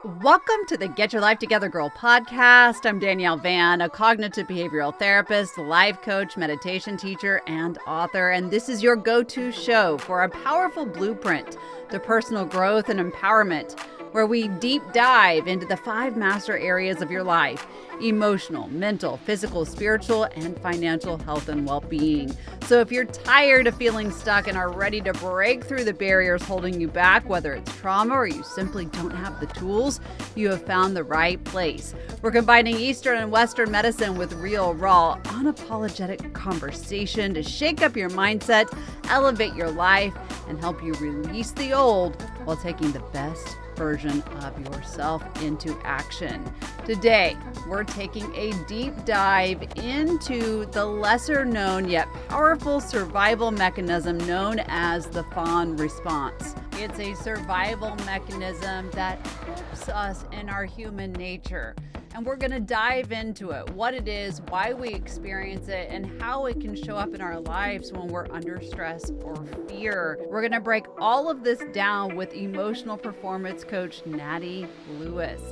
Welcome to the Get Your Life Together Girl podcast. I'm Danielle Vann, a cognitive behavioral therapist, life coach, meditation teacher, and author. And this is your go-to show for a powerful blueprint to personal growth and empowerment, where we deep dive into the 5 master areas of your life: emotional, mental, physical, spiritual, and financial health and well-being. So if you're tired of feeling stuck and are ready to break through the barriers holding you back, whether it's trauma or you simply don't have the tools, you have found the right place. We're combining Eastern and Western medicine with real, raw, unapologetic conversation to shake up your mindset, elevate your life, and help you release the old while taking the best version of yourself into action. Today, we're taking a deep dive into the lesser known yet powerful survival mechanism known as the Fawn response. It's a survival mechanism that helps us in our human nature. And we're going to dive into it, what it is, why we experience it, and how it can show up in our lives when we're under stress or fear. We're going to break all of this down with emotional performance coach Natty Lewis.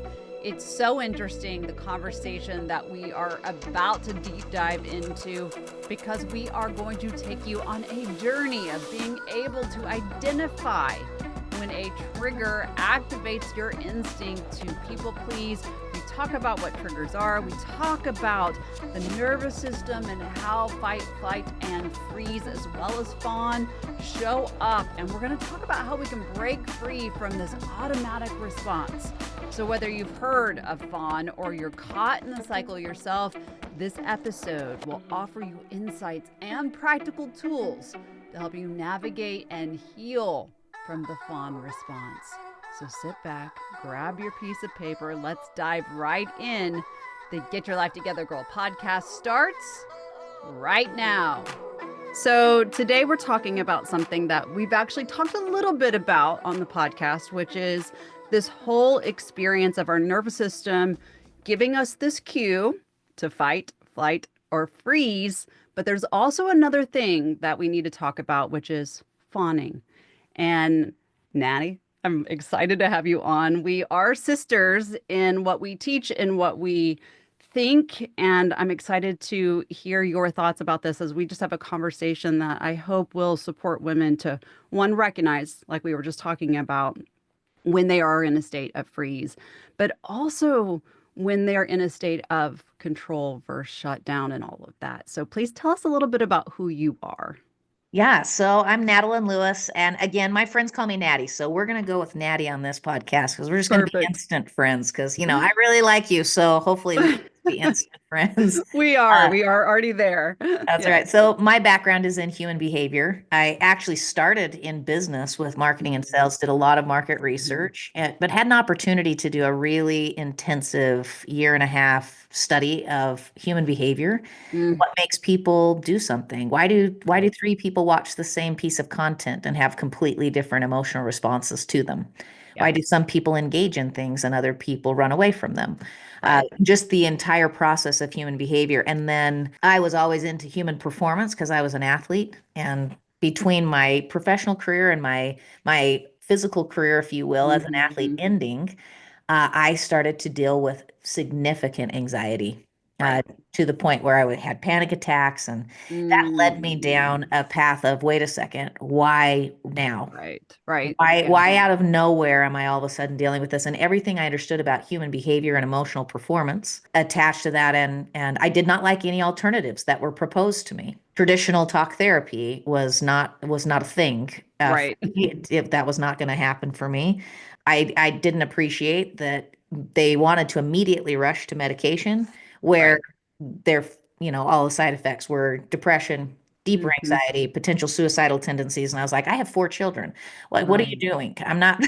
It's so interesting, the conversation that we are about to deep dive into, because we are going to take you on a journey of being able to identify when a trigger activates your instinct to people please. We talk about what triggers are. We talk about the nervous system and how fight, flight, and freeze, as well as fawn, show up. And we're going to talk about how we can break free from this automatic response. So whether you've heard of fawn or you're caught in the cycle yourself, this episode will offer you insights and practical tools to help you navigate and heal from the fawn response. So sit back, grab your piece of paper, let's dive right in. The Get Your Life Together Girl podcast starts right now. So today we're talking about something that we've actually talked a little bit about on the podcast, which is this whole experience of our nervous system giving us this cue to fight, flight, or freeze. But there's also another thing that we need to talk about, which is fawning. And Natty, I'm excited to have you on. We are sisters in what we teach and what we think, and I'm excited to hear your thoughts about this as we just have a conversation that I hope will support women to, one, recognize, like we were just talking about, when they are in a state of freeze, but also when they're in a state of control versus shutdown and all of that. So please tell us a little bit about who you are. Yeah, so I'm Natty Lewis, and again, my friends call me Natty, so we're going to go with Natty on this podcast because we're just going to be instant friends because, I really like you, so hopefully we can be instant friends. We are already there. That's right. So my background is in human behavior. I actually started in business with marketing and sales, did a lot of market research, but had an opportunity to do a really intensive 1.5 year study of human behavior. What makes people do something? Why do 3 people watch the same piece of content and have completely different emotional responses to them? Why do some people engage in things and other people run away from them? Just the entire process of human behavior. And then I was always into human performance because I was an athlete. And between my professional career and my physical career, if you will, as an athlete ending, I started to deal with significant anxiety. To the point where I had panic attacks, and that led me down a path of, wait a second, why now? Right. Why out of nowhere am I all of a sudden dealing with this? And everything I understood about human behavior and emotional performance attached to that, and I did not like any alternatives that were proposed to me. Traditional talk therapy was not a thing. If that was not going to happen for me. I didn't appreciate that they wanted to immediately rush to medication where all the side effects were depression, deeper anxiety, potential suicidal tendencies. And I was like, I have 4 children. Like, what are you doing?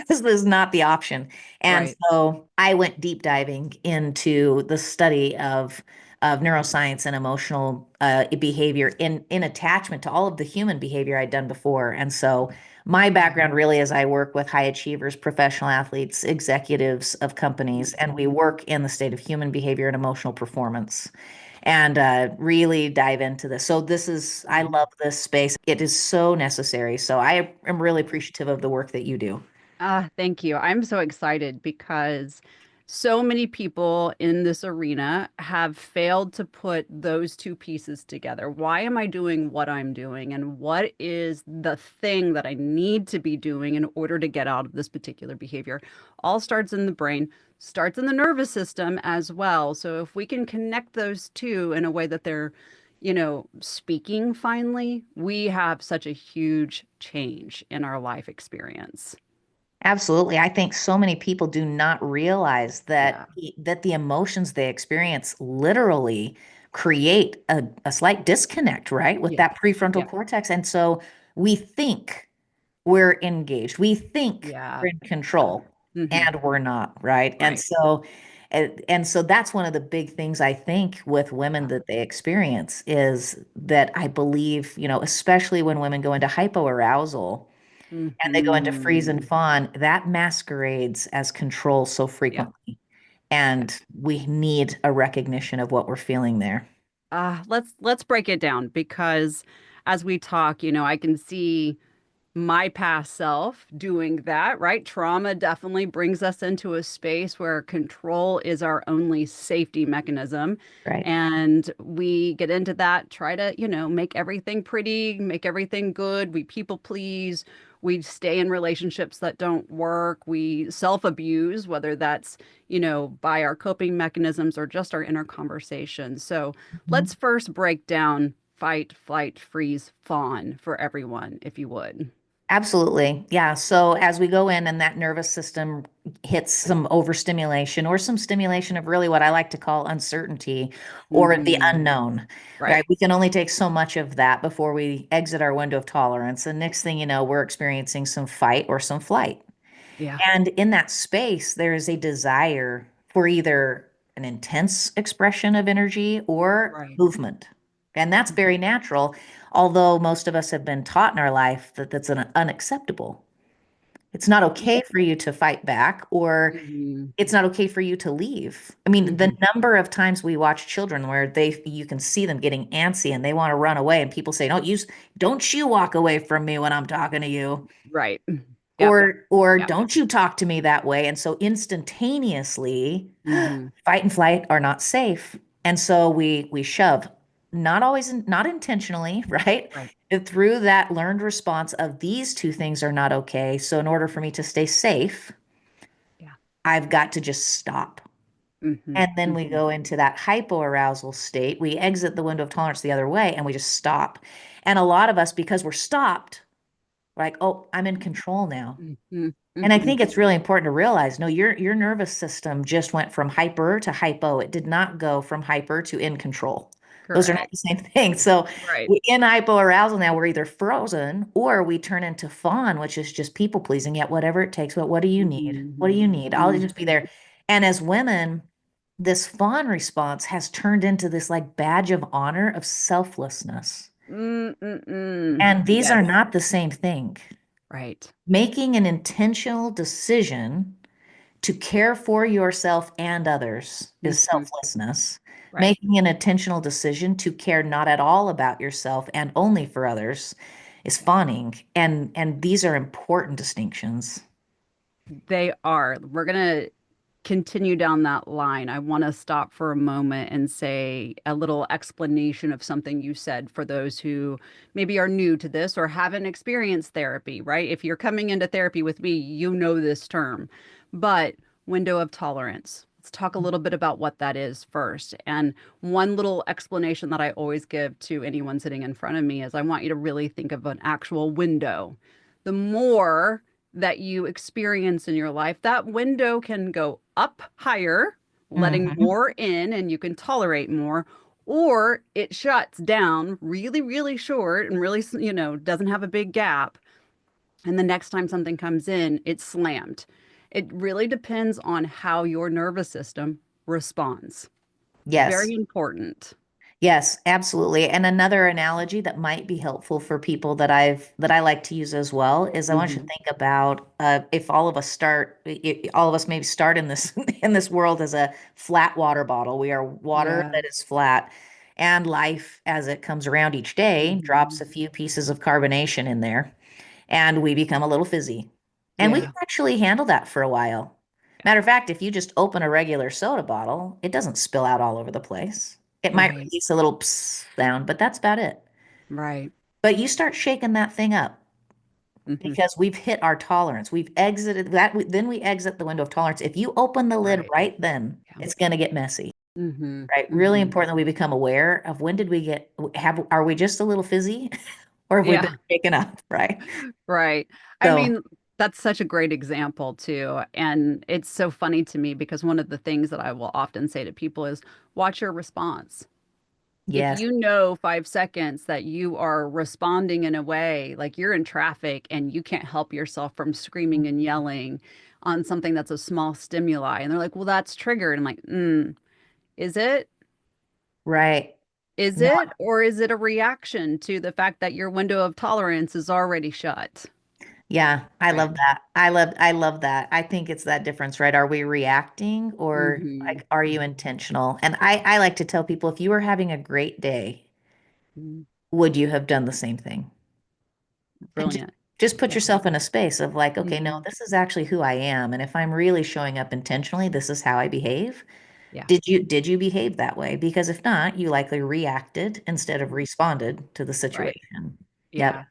This is not the option. And so I went deep diving into the study of neuroscience and emotional behavior in attachment to all of the human behavior I'd done before. And so my background really is I work with high achievers, professional athletes, executives of companies, and we work in the state of human behavior and emotional performance and really dive into this. So I love this space. It is so necessary. So I am really appreciative of the work that you do. Thank you. I'm so excited because so many people in this arena have failed to put those two pieces together. Why am I doing what I'm doing? And what is the thing that I need to be doing in order to get out of this particular behavior? All starts in the brain, starts in the nervous system as well. So if we can connect those two in a way that they're, speaking finally, we have such a huge change in our life experience. Absolutely. I think so many people do not realize that Yeah. that the emotions they experience literally create a slight disconnect, right, with Yeah. that prefrontal Yeah. cortex. And so we think we're engaged. We think Yeah. we're in Yeah. control, Hmm. and we're not, right? And Right. so and so that's one of the big things I think with women Yeah. that they experience is that I believe, especially when women go into hypoarousal and they go into freeze and Hmm. fawn, that masquerades as control so Yeah. frequently. Yeah. And we need a recognition of what we're feeling there. Let's break it down because as we talk, I can see my past self doing that, right? Trauma definitely brings us into a space where control is our only safety mechanism. Right. And we get into that, try to, make everything pretty, make everything good. We people please. We stay in relationships that don't work. We self abuse, whether that's, by our coping mechanisms or just our inner conversations. So let's Mhm. first break down fight, flight, freeze, fawn for everyone, if you would. Absolutely. Yeah. So as we go in and that nervous system hits some overstimulation or some stimulation of really what I like to call uncertainty or the Hmm. unknown, Right. right? We can only take so much of that before we exit our window of tolerance. And next thing you know, we're experiencing some fight or some flight. Yeah. And in that space, there is a desire for either an intense expression of energy or Right. movement. And that's Mhm. very natural, although most of us have been taught in our life that that's unacceptable. It's not okay for you to fight back, or Mhm. it's not okay for you to leave. I mean, the Mhm. number of times we watch children where you can see them getting antsy and they want to run away, and people say, don't you walk away from me when I'm talking to you." Right. Yep. Or Yep. don't you talk to me that way. And so instantaneously, Mhm. fight and flight are not safe. And so we shove, not always, not intentionally, right? Right. Through that learned response of these two things are not okay. So in order for me to stay safe, Yeah. I've got to just stop. Mhm. And then we Mhm. go into that hypoarousal state. We exit the window of tolerance the other way and we just stop. And a lot of us, because we're stopped, we're like, oh, I'm in control now. Mhm. And I Mhm. think it's really important to realize, no, your nervous system just went from hyper to hypo. It did not go from hyper to in control. Those are Correct. not the same thing. So Right. in hypoarousal now, we're either frozen or we turn into fawn, which is just people pleasing. Yet whatever it takes, what do you need? What do Mhm. you need? I'll Mhm. just be there. And as women, this fawn response has turned into this like badge of honor of selflessness. Mm-mm-mm. And these are Yes. not the same thing. Right. Making an intentional decision to care for yourself and others is Mhm. selflessness. Right. Making an intentional decision to care not at all about yourself and only for others is fawning. And these are important distinctions. They are. We're gonna continue down that line. I want to stop for a moment and say a little explanation of something you said for those who maybe are new to this or haven't experienced therapy, right? If you're coming into therapy with me, you know this term. But window of tolerance. Let's talk a little bit about what that is first. And one little explanation that I always give to anyone sitting in front of me is I want you to really think of an actual window. The more that you experience in your life, that window can go up higher, letting Hmm. more in and you can tolerate more, or it shuts down really, really short and really, doesn't have a big gap. And the next time something comes in, it's slammed. It really depends on how your nervous system responds. Yes. Very important. Yes, absolutely. And another analogy that might be helpful for people that I like to use as well is I want you to Hmm. think about if all of us all of us maybe start in this in this world as a flat water bottle. We are water Yeah. that is flat, and life as it comes around each day drops Hmm. a few pieces of carbonation in there, and we become a little fizzy. And we can Yeah. actually handle that for a while. Matter of fact, if you just open a regular soda bottle, it doesn't spill out all over the place. It might Right. release a little psst sound, but that's about it. Right. But you start shaking that thing up Hmm. because we've hit our tolerance. We've exited that. Then we exit the window of tolerance. If you open the lid Right. right then, Yeah. it's going to get messy, Hmm. right? Really Hmm. important that we become aware of when did we are we just a little fizzy or have we been Yeah. shaken up, right? Right. I So, mean, that's such a great example too. And it's so funny to me because one of the things that I will often say to people is watch your response. If yes. you know 5 seconds that you are responding in a way like you're in traffic and you can't help yourself from screaming and yelling on something that's a small stimuli, and they're like, well, that's triggered. I'm like, is it? Right. Is No, it? Or is it a reaction to the fact that your window of tolerance is already shut? yeah, I Right. love that. I love that. I think it's that difference, right? Are we reacting or Mm-hmm. like are you intentional? And I like to tell people if you were having a great day, would you have done the same thing? And Brilliant. just put Yeah. yourself in a space of like, okay, no, Hmm. this is actually who I am. And if I'm really showing up intentionally, this is how I behave. Yeah. Did you behave that way? Because if not, you likely reacted instead of responded to the Right. situation. Yep. Yeah.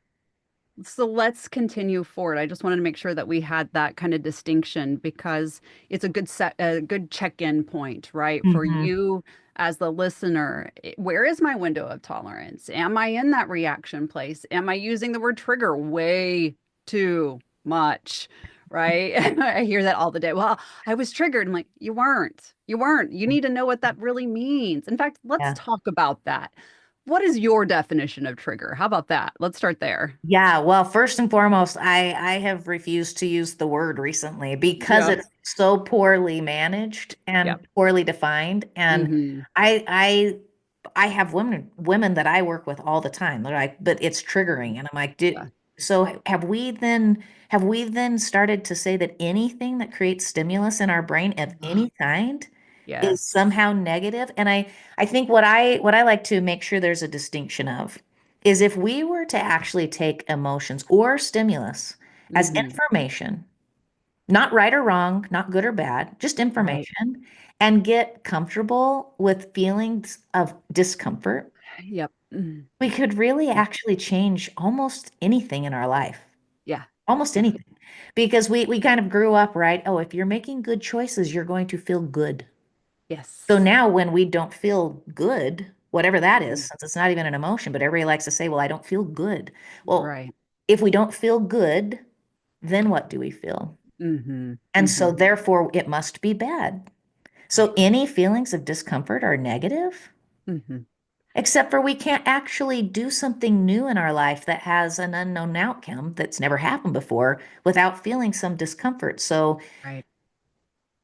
So let's continue forward. I just wanted to make sure that we had that kind of distinction because it's a good check-in point, right? For Hmm. you as the listener, where is my window of tolerance? Am I in that reaction place? Am I using the word trigger way too much? Right? I hear that all the day. Well, I was triggered. I'm like, you weren't. You weren't. You need to know what that really means. In fact, let's Yeah. talk about that. What is your definition of trigger? How about that? Let's start there. Yeah, well, first and foremost, I have refused to use the word recently because Yeah. it's so poorly managed and Yep. poorly defined. And Hmm. I I have women that I work with all the time. They're like, but it's triggering. And I'm like, Yeah. so have we then started to say that anything that creates stimulus in our brain of Ah, any kind is yes. somehow negative? And I think what I like to make sure there's a distinction of is if we were to actually take emotions or stimulus as Hmm. information, not right or wrong, not good or bad, just Right. information, and get comfortable with feelings of discomfort, Yep. we could really Yeah. actually change almost anything in our life. Yeah. Almost Yeah. anything. Because we kind of grew up, right? Oh, if you're making good choices, you're going to feel good. So Yes. now when we don't feel good, whatever that is, Mhm. since it's not even an emotion, but everybody likes to say, well, I don't feel good. Well, Right. if we don't feel good, then what do we feel? Hmm. And so Hmm. therefore it must be bad. So Right. any feelings of discomfort are negative, Hmm. except for we can't actually do something new in our life that has an unknown outcome that's never happened before without feeling some discomfort. So Right.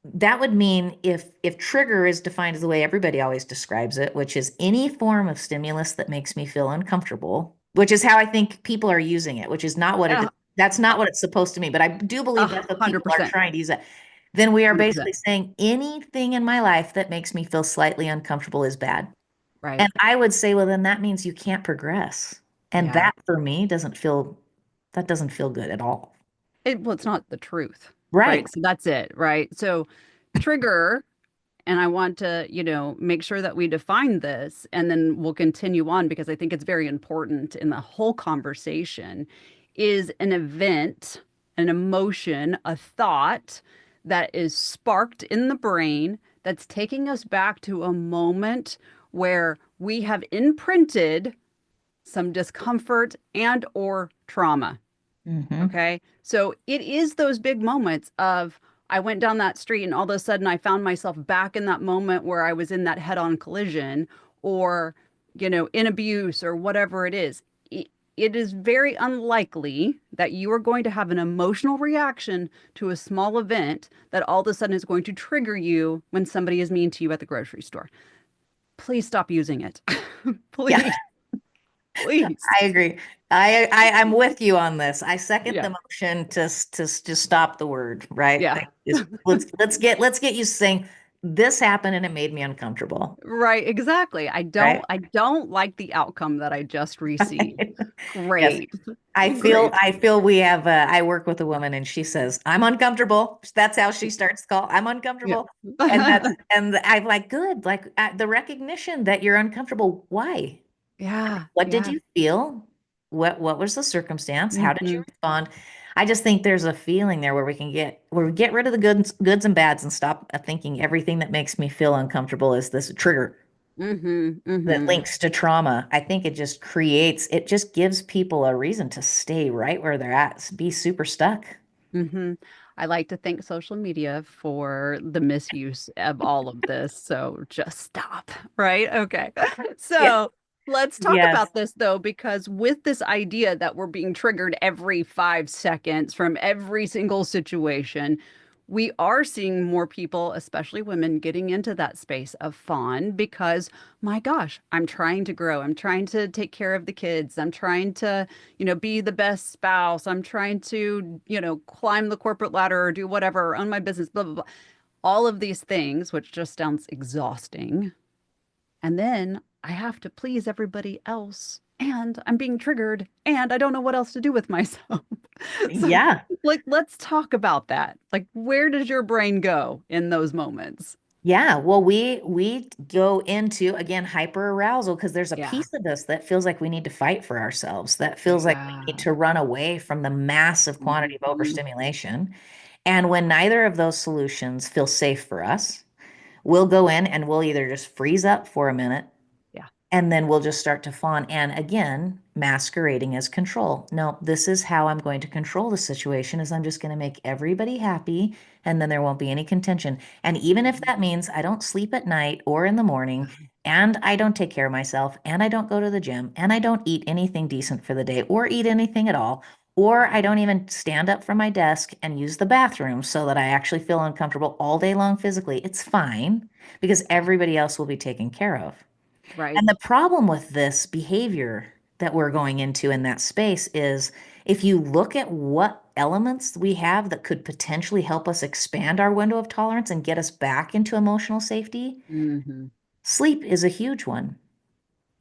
that would mean if trigger is defined as the way everybody always describes it, which is any form of stimulus that makes me feel uncomfortable, which is how I think people are using it, which is not what it is. Yeah. That's A not what it's supposed to mean, but I do a believe that's what hundred people are percent. trying to use it. Then we are 100%. basically saying anything in my life that makes me feel slightly uncomfortable is bad. Right. And I would say, well, then that means you can't progress. And Yeah. that for me doesn't feel good at all. Well, it's not the truth. Right. Right. So that's it. Right. So trigger. And I want to, make sure that we define this and then we'll continue on because I think it's very important in the whole conversation is an event, an emotion, a thought that is sparked in the brain that's taking us back to a moment where we have imprinted some discomfort and or trauma. Hmm. Okay. So it is those big moments of I went down that street and all of a sudden I found myself back in that moment where I was in that head on collision or, in abuse or whatever it is. It is very unlikely that you are going to have an emotional reaction to a small event that all of a sudden is going to trigger you when somebody is mean to you at the grocery store. Please stop using it. Yeah. Please, please. I agree. I'm with you on this. I second Yeah. the motion to stop the word, right? Yeah. Like, let's get used to saying this happened and it made me uncomfortable, Right, exactly. right? I don't like the outcome that I just received. Yes. Great. I Great. feel we have, I work with a woman and she says, I'm uncomfortable. That's how she starts the call. I'm Yeah. uncomfortable. And I'm like, good. Like the recognition that you're uncomfortable. Why? Yeah, What did yeah. you feel? What was the circumstance? How did you Hmm. respond? I just think there's a feeling there where we get rid of the goods and bads and stop thinking everything that makes me feel uncomfortable is this trigger Hmm. that Hmm. links to trauma. I think it just gives people a reason to stay right where they're at, be super stuck. Hmm. I like to thank social media for the misuse of all of this. So just stop, right? Okay. Yeah. So let's talk Yes. about this though, because with this idea that we're being triggered every 5 seconds from every single situation, we are seeing more people, especially women, getting into that space of fawn because, my gosh, I'm trying to grow. I'm trying to take care of the kids. I'm trying to be the best spouse. I'm trying to, climb the corporate ladder or do whatever, or own my business, blah, blah, blah. All of these things, which just sounds exhausting. And then I have to please everybody else. And I'm being triggered and I don't know what else to do with myself. So, Yeah. like, let's talk about that. Like, where does your brain go in those moments? Yeah, well, we go into again hyper arousal because there's a Yeah. piece of us that feels like we need to fight for ourselves, that feels like we need Yeah. to run away from the massive quantity of Mhm. overstimulation. And when neither of those solutions feel safe for us, we'll go in and we'll either just freeze up for a minute Yeah. and then we'll just start to fawn and again masquerading as control. No, this is how I'm going to control the situation is I'm just going to make everybody happy and then there won't be any contention. And even if that means I don't sleep at night or in the morning and I don't take care of myself and I don't go to the gym and I don't eat anything decent for the day or eat anything at all or I don't even stand up from my desk and use the bathroom so that I actually feel uncomfortable all day long physically, it's fine because everybody else will be taken care of. Right. And the problem with this behavior that we're going into in that space is if you look at what elements we have that could potentially help us expand our window of tolerance and get us back into emotional safety, Hmm. sleep is a huge one.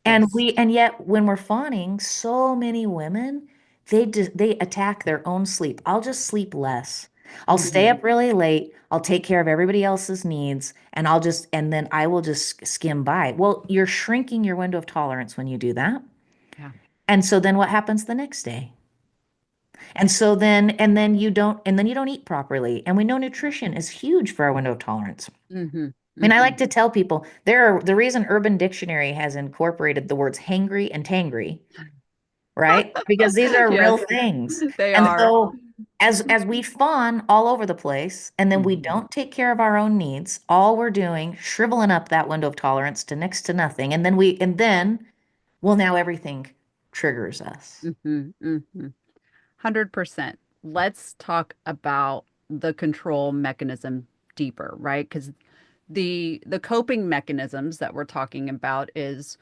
Yes. And yet when we're fawning, so many women, they attack their own sleep. I'll just sleep less. I'll stay Hmm. up really late. I'll take care of everybody else's needs and then I will just skim by. Well, you're shrinking your window of tolerance when you do that. Yeah. And so then what happens the next day? And then you don't eat properly. And we know nutrition is huge for our window of tolerance. Hmm. I mean, I Hmm. like to tell people the reason Urban Dictionary has incorporated the words hangry and tangry, right? Because these are real Yes, things. they And are. so as we fawn all over the place and then we Mhm. don't take care of our own needs, all we're doing, shriveling up that window of tolerance to next to nothing. Well, now everything triggers us. Mhm. Mhm. 100%. Let's talk about the control mechanism deeper, right? Because the coping mechanisms that we're talking about is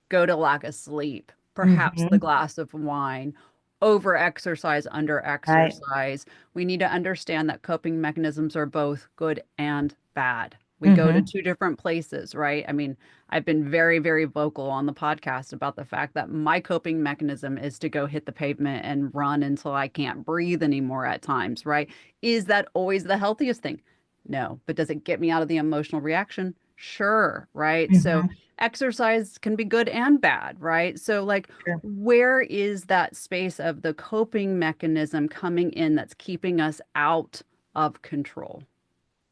go to lack of sleep, perhaps the Hmm. glass of wine, over exercise, under Right. exercise. We need to understand that coping mechanisms are both good and bad. We go to Hmm. two different places, right? I mean, I've been very, very vocal on the podcast about the fact that my coping mechanism is to go hit the pavement and run until I can't breathe anymore at times, right? Is that always the healthiest thing? No. But does it get me out of the emotional reaction? Sure, right? So Hmm. exercise can be good and bad, right? So, like, Sure. where is that space of the coping mechanism coming in that's keeping us out of control?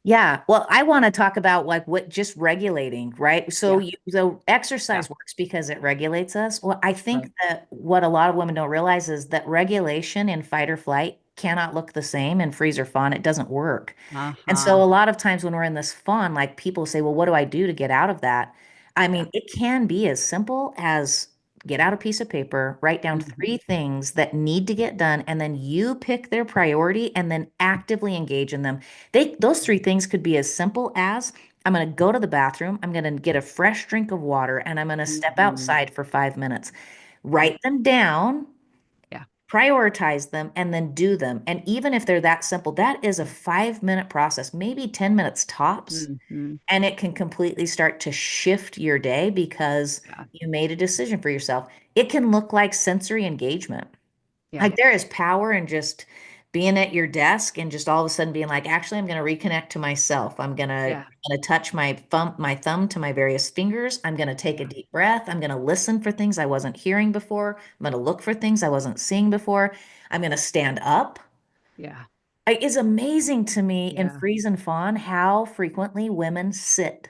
Yeah, well, I want to talk about like what just regulating, right? Yeah, So yeah, exercise works because it regulates us. Well, I think right. that what a lot of women don't realize is that regulation in fight or flight cannot look the same in freeze or fawn. It doesn't work. And so Uh-huh. a lot of times when we're in this fawn, like people say, well, what do I do to get out of that? I Yeah. mean, it can be as simple as get out a piece of paper, write down Hmm. 3 things that need to get done, and then you pick their priority and then actively engage in them. Those 3 things could be as simple as I'm going to go to the bathroom, I'm going to get a fresh drink of water, and I'm going to step Hmm. outside for 5 minutes. Yeah, Write them down yeah. prioritize them, and then do them. And even if they're that simple, that is a 5 minute process, maybe 10 minutes tops. Hmm. And it can completely start to shift your day because Yeah. you made a decision for yourself. It can look like sensory engagement. Yeah. Like there is power in just being at your desk and just all of a sudden being like, actually, I'm going to reconnect to myself. Yeah. I'm gonna touch my thumb to my various fingers. I'm going to take a Yeah. deep breath. I'm going to listen for things I wasn't hearing before. I'm going to look for things I wasn't seeing before. I'm going to stand up. Yeah. It's amazing to me in Yeah. Freeze and Fawn how frequently women sit.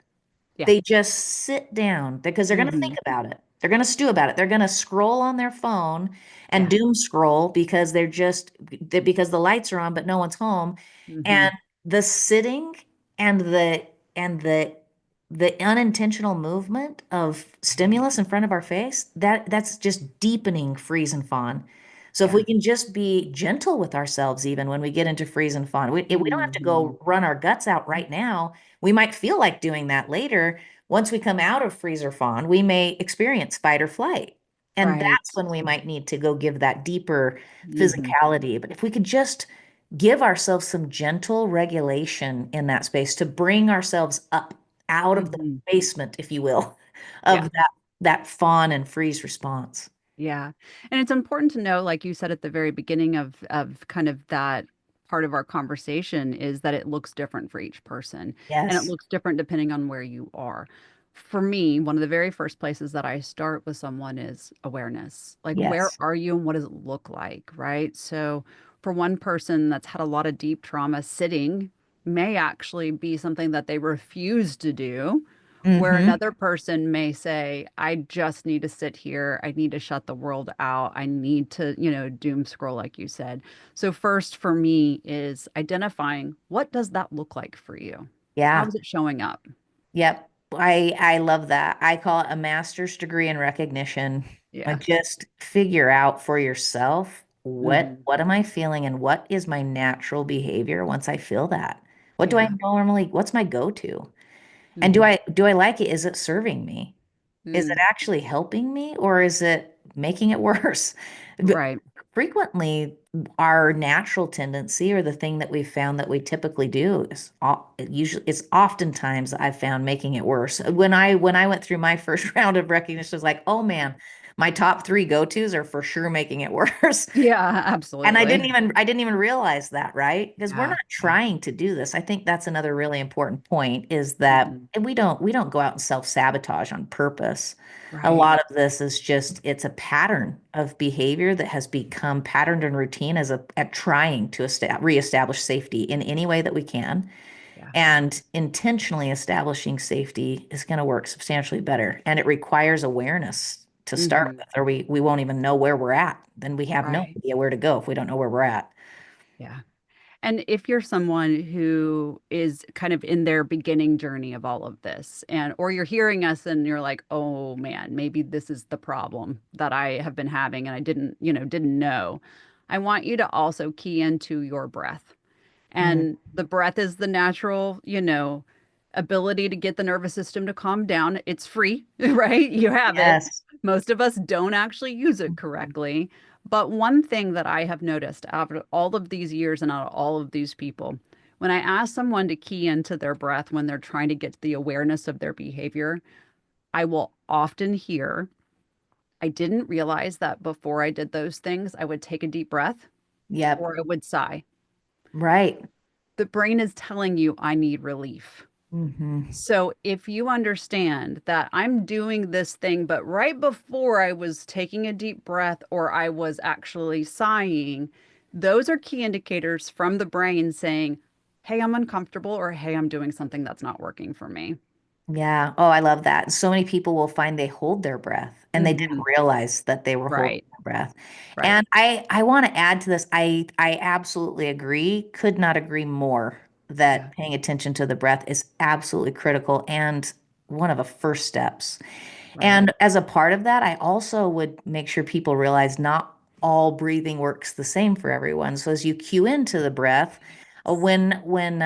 Yeah. They just sit down because they're going to think Hmm. about it. They're going to stew about it. They're going to scroll on their phone and Yeah. doom scroll because because the lights are on, but no one's home. Hmm. And the sitting and the unintentional movement of stimulus in front of our face, that's just deepening freeze and fawn. So if we Yeah. can just be gentle with ourselves, even when we get into freeze and fawn, we don't have to Hmm. go run our guts out right now. We might feel like doing that later. Once we come out of freeze or fawn, we may experience fight or flight. And Right. that's when we might need to go give that deeper Hmm. physicality. But if we could just give ourselves some gentle regulation in that space to bring ourselves up out of the Hmm. basement, if you will, Yeah. of that fawn and freeze response. Yeah. And it's important to know, like you said at the very beginning of kind of that part of our conversation, is that it looks different for each person and it Yes. looks different depending on where you are. For me, one of the very first places that I start with someone is awareness. Like, where Yes. are you and what does it look like, right? So, for one person that's had a lot of deep trauma, sitting may actually be something that they refuse to do, where Mm-hmm. another person may say, I just need to sit here. I need to shut the world out. I need to, doom scroll, like you said. So, first for me is identifying, what does that look like for you? How Yeah. is it showing up? Yep. I love that. I call it a master's degree in recognition. Yeah. Just figure out for yourself Hmm. what am I feeling and what is my natural behavior once I feel that? Yeah. What's my go-to? And Hmm. do I like it? Is it serving me? Is it Mm. actually helping me or is it making it worse? But Right. frequently, our natural tendency or the thing that we've found that we typically do is usually it's oftentimes I've found making it worse. When I went through my first round of recognition, it was like, oh man, my top three go-tos are for sure making it worse. Yeah, And absolutely. I didn't even realize that, right? Because we're Yeah. not Yeah. trying to do this. I think that's another really important point is that Hmm. we don't go out and self-sabotage on purpose. A Right. lot of this is just it's a pattern of behavior that has become patterned and routine at trying to reestablish safety in any way that we can. Yeah. And intentionally establishing safety is going to work substantially better. And it requires awareness to start Hmm. with, or we won't even know where we're at. Then we have no Right. idea where to go if we don't know where we're at. Yeah. And if you're someone who is kind of in their beginning journey of all of this, or you're hearing us and you're like, oh man, maybe this is the problem that I have been having and I didn't know. I want you to also key into your breath. Mm, And the breath is the natural, ability to get the nervous system to calm down. It's free, right? You have it. yes. Most of us don't actually use it Mhm. correctly. But one thing that I have noticed after all of these years and out of all of these people, when I ask someone to key into their breath when they're trying to get the awareness of their behavior, I will often hear, I didn't realize that before I did those things, I would take a deep breath Yep. or I would sigh. Right. The brain is telling you, I need relief. Hmm. So if you understand that I'm doing this thing, but right before I was taking a deep breath or I was actually sighing, those are key indicators from the brain saying, hey, I'm uncomfortable, or hey, I'm doing something that's not working for me. Yeah. Oh, I love that. So many people will find they hold their breath and they didn't Hmm. realize that they were holding Right, their breath. right. And I want to add to this. I absolutely agree. Could not agree more Yeah, that paying attention to the breath is absolutely critical and one of the first steps. right. And as a part of that, I also would make sure people realize not all breathing works the same for everyone. So as you cue into the breath, When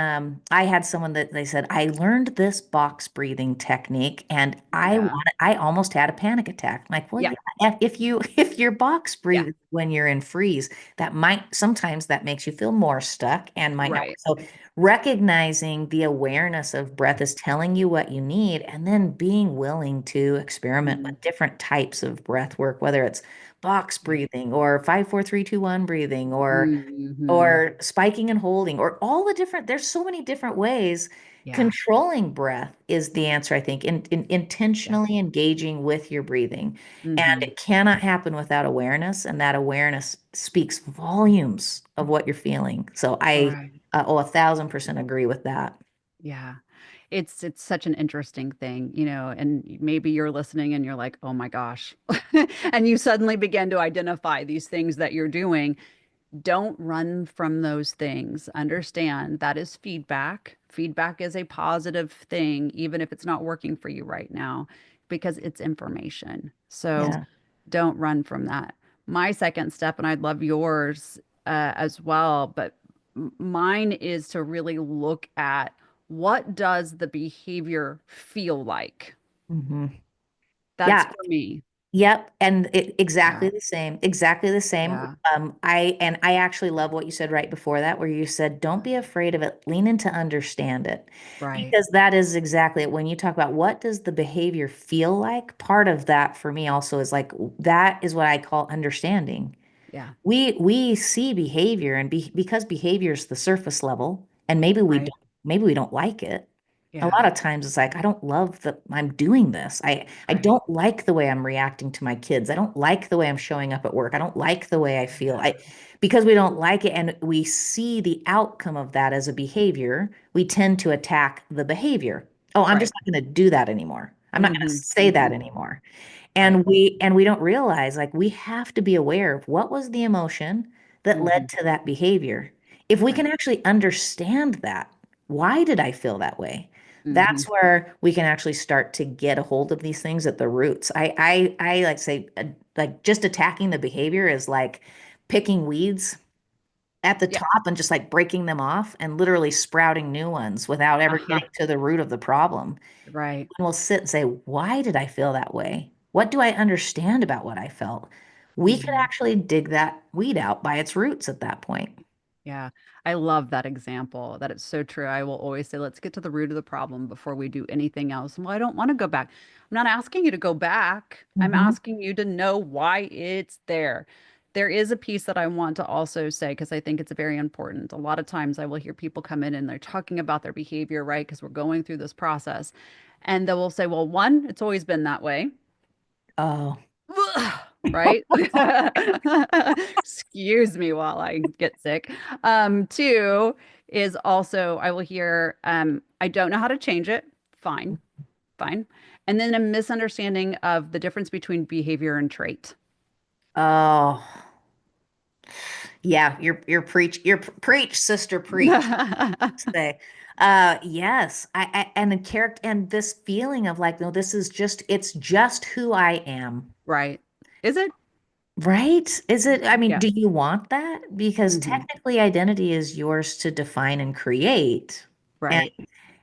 I had someone that they said, I learned this box breathing technique and Yeah. I almost had a panic attack. I'm like, well, Yeah. yeah, if you if you're box Yeah. breathing when you're in freeze, that might sometimes that makes you feel more stuck and might not. Right. So recognizing the awareness of breath is telling you what you need, and then being willing to experiment Mm, with different types of breath work, whether it's box yeah. breathing or 5 4 3 2 1 breathing Hmm. or spiking and holding or all the different there's so many different ways. Yeah. Controlling breath is the answer, I think, in Yeah. intentionally engaging with your breathing. And Hmm. it cannot happen without awareness, and that awareness speaks volumes of what you're feeling. So I Right. 1,000% agree with that. Yeah. It's such an interesting thing, and maybe you're listening and you're like, "Oh my gosh." And you suddenly begin to identify these things that you're doing. Don't run from those things. Understand that is feedback. Feedback is a positive thing, even if it's not working for you right now, because it's information. So Yeah. don't run from that. My second step, and I'd love yours as well, but mine is to really look at what does the behavior feel like? Hmm. That's Yeah. for me. Yep, and exactly Yeah. the same. Exactly the same. Yeah. I actually love what you said right before that, where you said, "Don't be afraid of it. Lean in to understand it," Right. because that is exactly it. When you talk about what does the behavior feel like, part of that for me also is like that is what I call understanding. Yeah. We see behavior, and because behavior is the surface level, and Right. maybe we don't like it. A Yeah. lot of times it's like I don't love that I'm doing this. I Right. don't like the way I'm reacting to my kids. I don't like the way I'm showing up at work. I don't like the way I feel. Yeah. I Because we don't like it and we see the outcome of that as a behavior, we tend to attack the behavior. Oh, I'm Right. just not going to do that anymore. I'm not going to Hmm. say that Hmm. anymore. Right. And we don't realize like we have to be aware of what was the emotion that led Hmm. to that behavior. If we can Right. actually understand that, why did I feel that way? Hmm. That's where we can actually start to get a hold of these things at the roots. I like say like just attacking the behavior is like picking weeds at the Yeah. top and just like breaking them off and literally sprouting new ones without ever Uh-huh. getting to the root of the problem. Right. And we'll sit and say, why did I feel that way? What do I understand about what I felt? We could Hmm. actually dig that weed out by its roots at that point. Yeah. I love that example. That it's so true. I will always say, let's get to the root of the problem before we do anything else. Well, I don't want to go back. I'm not asking you to go back. I'm Hmm. asking you to know why it's there. There is a piece that I want to also say because I think it's very important. A lot of times I will hear people come in and they're talking about their behavior, right? Because we're going through this process. And they will say, well, one, it's always been that way. Oh, Right? Excuse me while I get sick. Two is also I will hear, I don't know how to change it. Fine, fine. And then a misunderstanding of the difference between behavior and trait. oh, yeah. Preach, sister, preach. Say, yes. And the character and this feeling of like, no, it's just who I am. Right. Is it? Right? Is it? I mean, Yeah. do you want that? Because Hmm. technically identity is yours to define and create. And Right.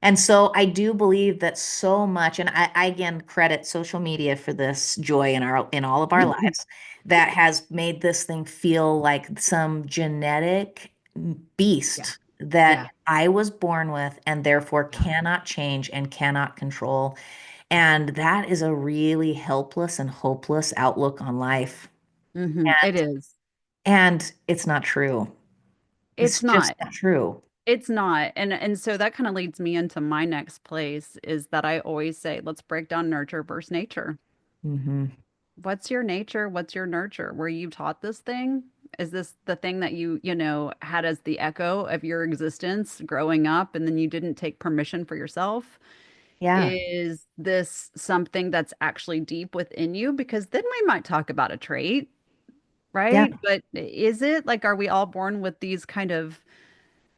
and so I do believe that so much, and I again credit social media for this joy in all of our lives that has made this thing feel like some genetic Yeah. beast that Yeah. I was born with and therefore Yeah. cannot change and cannot control. And that is a really helpless and hopeless outlook on life. It is. And it's not true. It's It's just not. not true. It's not. And so that kind of leads me into my next place is that I always say, let's break down nurture versus nature. Hmm. What's your nature? What's your nurture? Were you taught this thing? Is this the thing that you had as the echo of your existence growing up and then you didn't take permission for yourself? Yeah. Is this something that's actually deep within you? Because then we might talk about a trait, Yeah. right? But is it like, are we all born with these kind of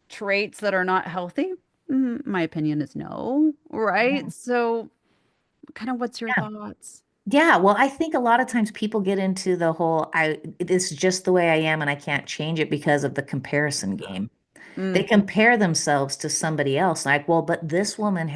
traits that are not healthy? My opinion is no, right? Yeah. So, kind of what's your Yeah. thoughts? Yeah. Well, I think a lot of times people get into the whole, this is just the way I am and I can't change it because of the comparison game. They Mm, compare themselves to somebody else. Like, well, but this woman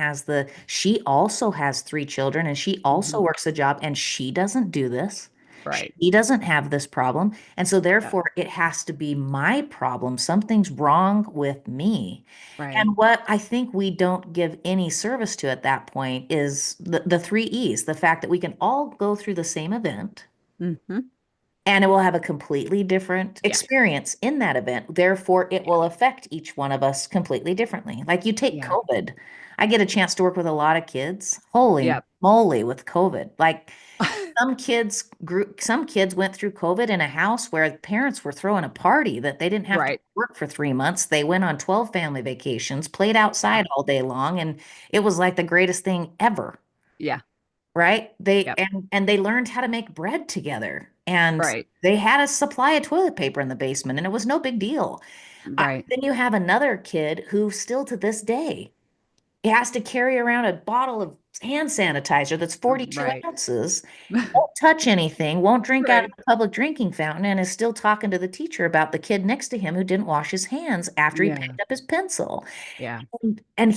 she also has three children and she also mhm. works a job and she doesn't do this. Right. She doesn't have this problem. And so Yeah. therefore it has to be my problem. Something's wrong with me. Right. And what I think we don't give any service to at that point is the three E's, the fact that we can all go through the same event Hmm. and it will have a completely different Yeah. experience in that event. Therefore, it will affect each one of us completely differently. Like you take Yeah. COVID. I get a chance to work with a lot of kids. Holy Yep. moly with COVID. Like some kids went through COVID in a house where parents were throwing a party that they didn't have to Right. work for 3 months. They went on 12 family vacations, played outside Yep. all day long, and it was like the greatest thing ever, Yeah. right? They Yep. and they learned how to make bread together, and Right. they had a supply of toilet paper in the basement, and it was no big deal. Right. Then you have another kid who still to this day he has to carry around a bottle of hand sanitizer that's 42 Right. ounces, won't touch anything, won't drink out of Right. the public drinking fountain, and is still talking to the teacher about the kid next to him who didn't wash his hands after he Yeah. picked up his pencil. Yeah. And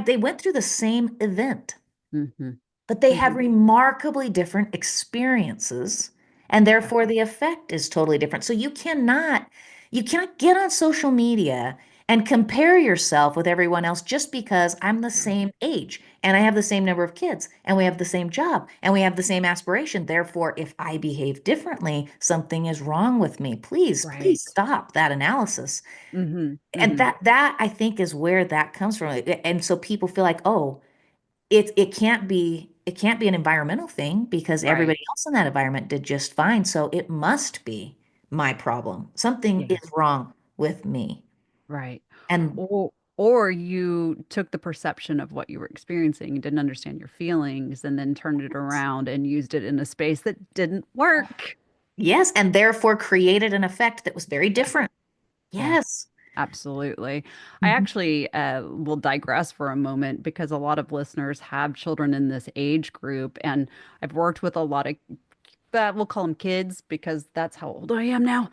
they went through the same event, Hmm. but they had Hmm. remarkably different experiences, and Yeah. therefore the effect is totally different. So you cannot get on social media and compare yourself with everyone else just because I'm the Right. same age and I have the same number of kids and we have the same job and we have the same aspiration. Therefore, if I behave differently, something is wrong with me. Please Right. stop that analysis. Hmm. And Hmm. that I think is where that comes from. And so people feel like, oh, it can't be an environmental thing because Right. everybody else in that environment did just fine. So it must be my problem. Something is Yeah. wrong with me. Right. And Or you took the perception of what you were experiencing and didn't understand your feelings and then turned it around and used it in a space that didn't work. yes, and therefore created an effect that was very Yeah. different. Yeah. Yes. Absolutely. I Mhm. actually will digress for a moment because a lot of listeners have children in this age group, and I've worked with a lot of that we'll call them kids because that's how old I am now.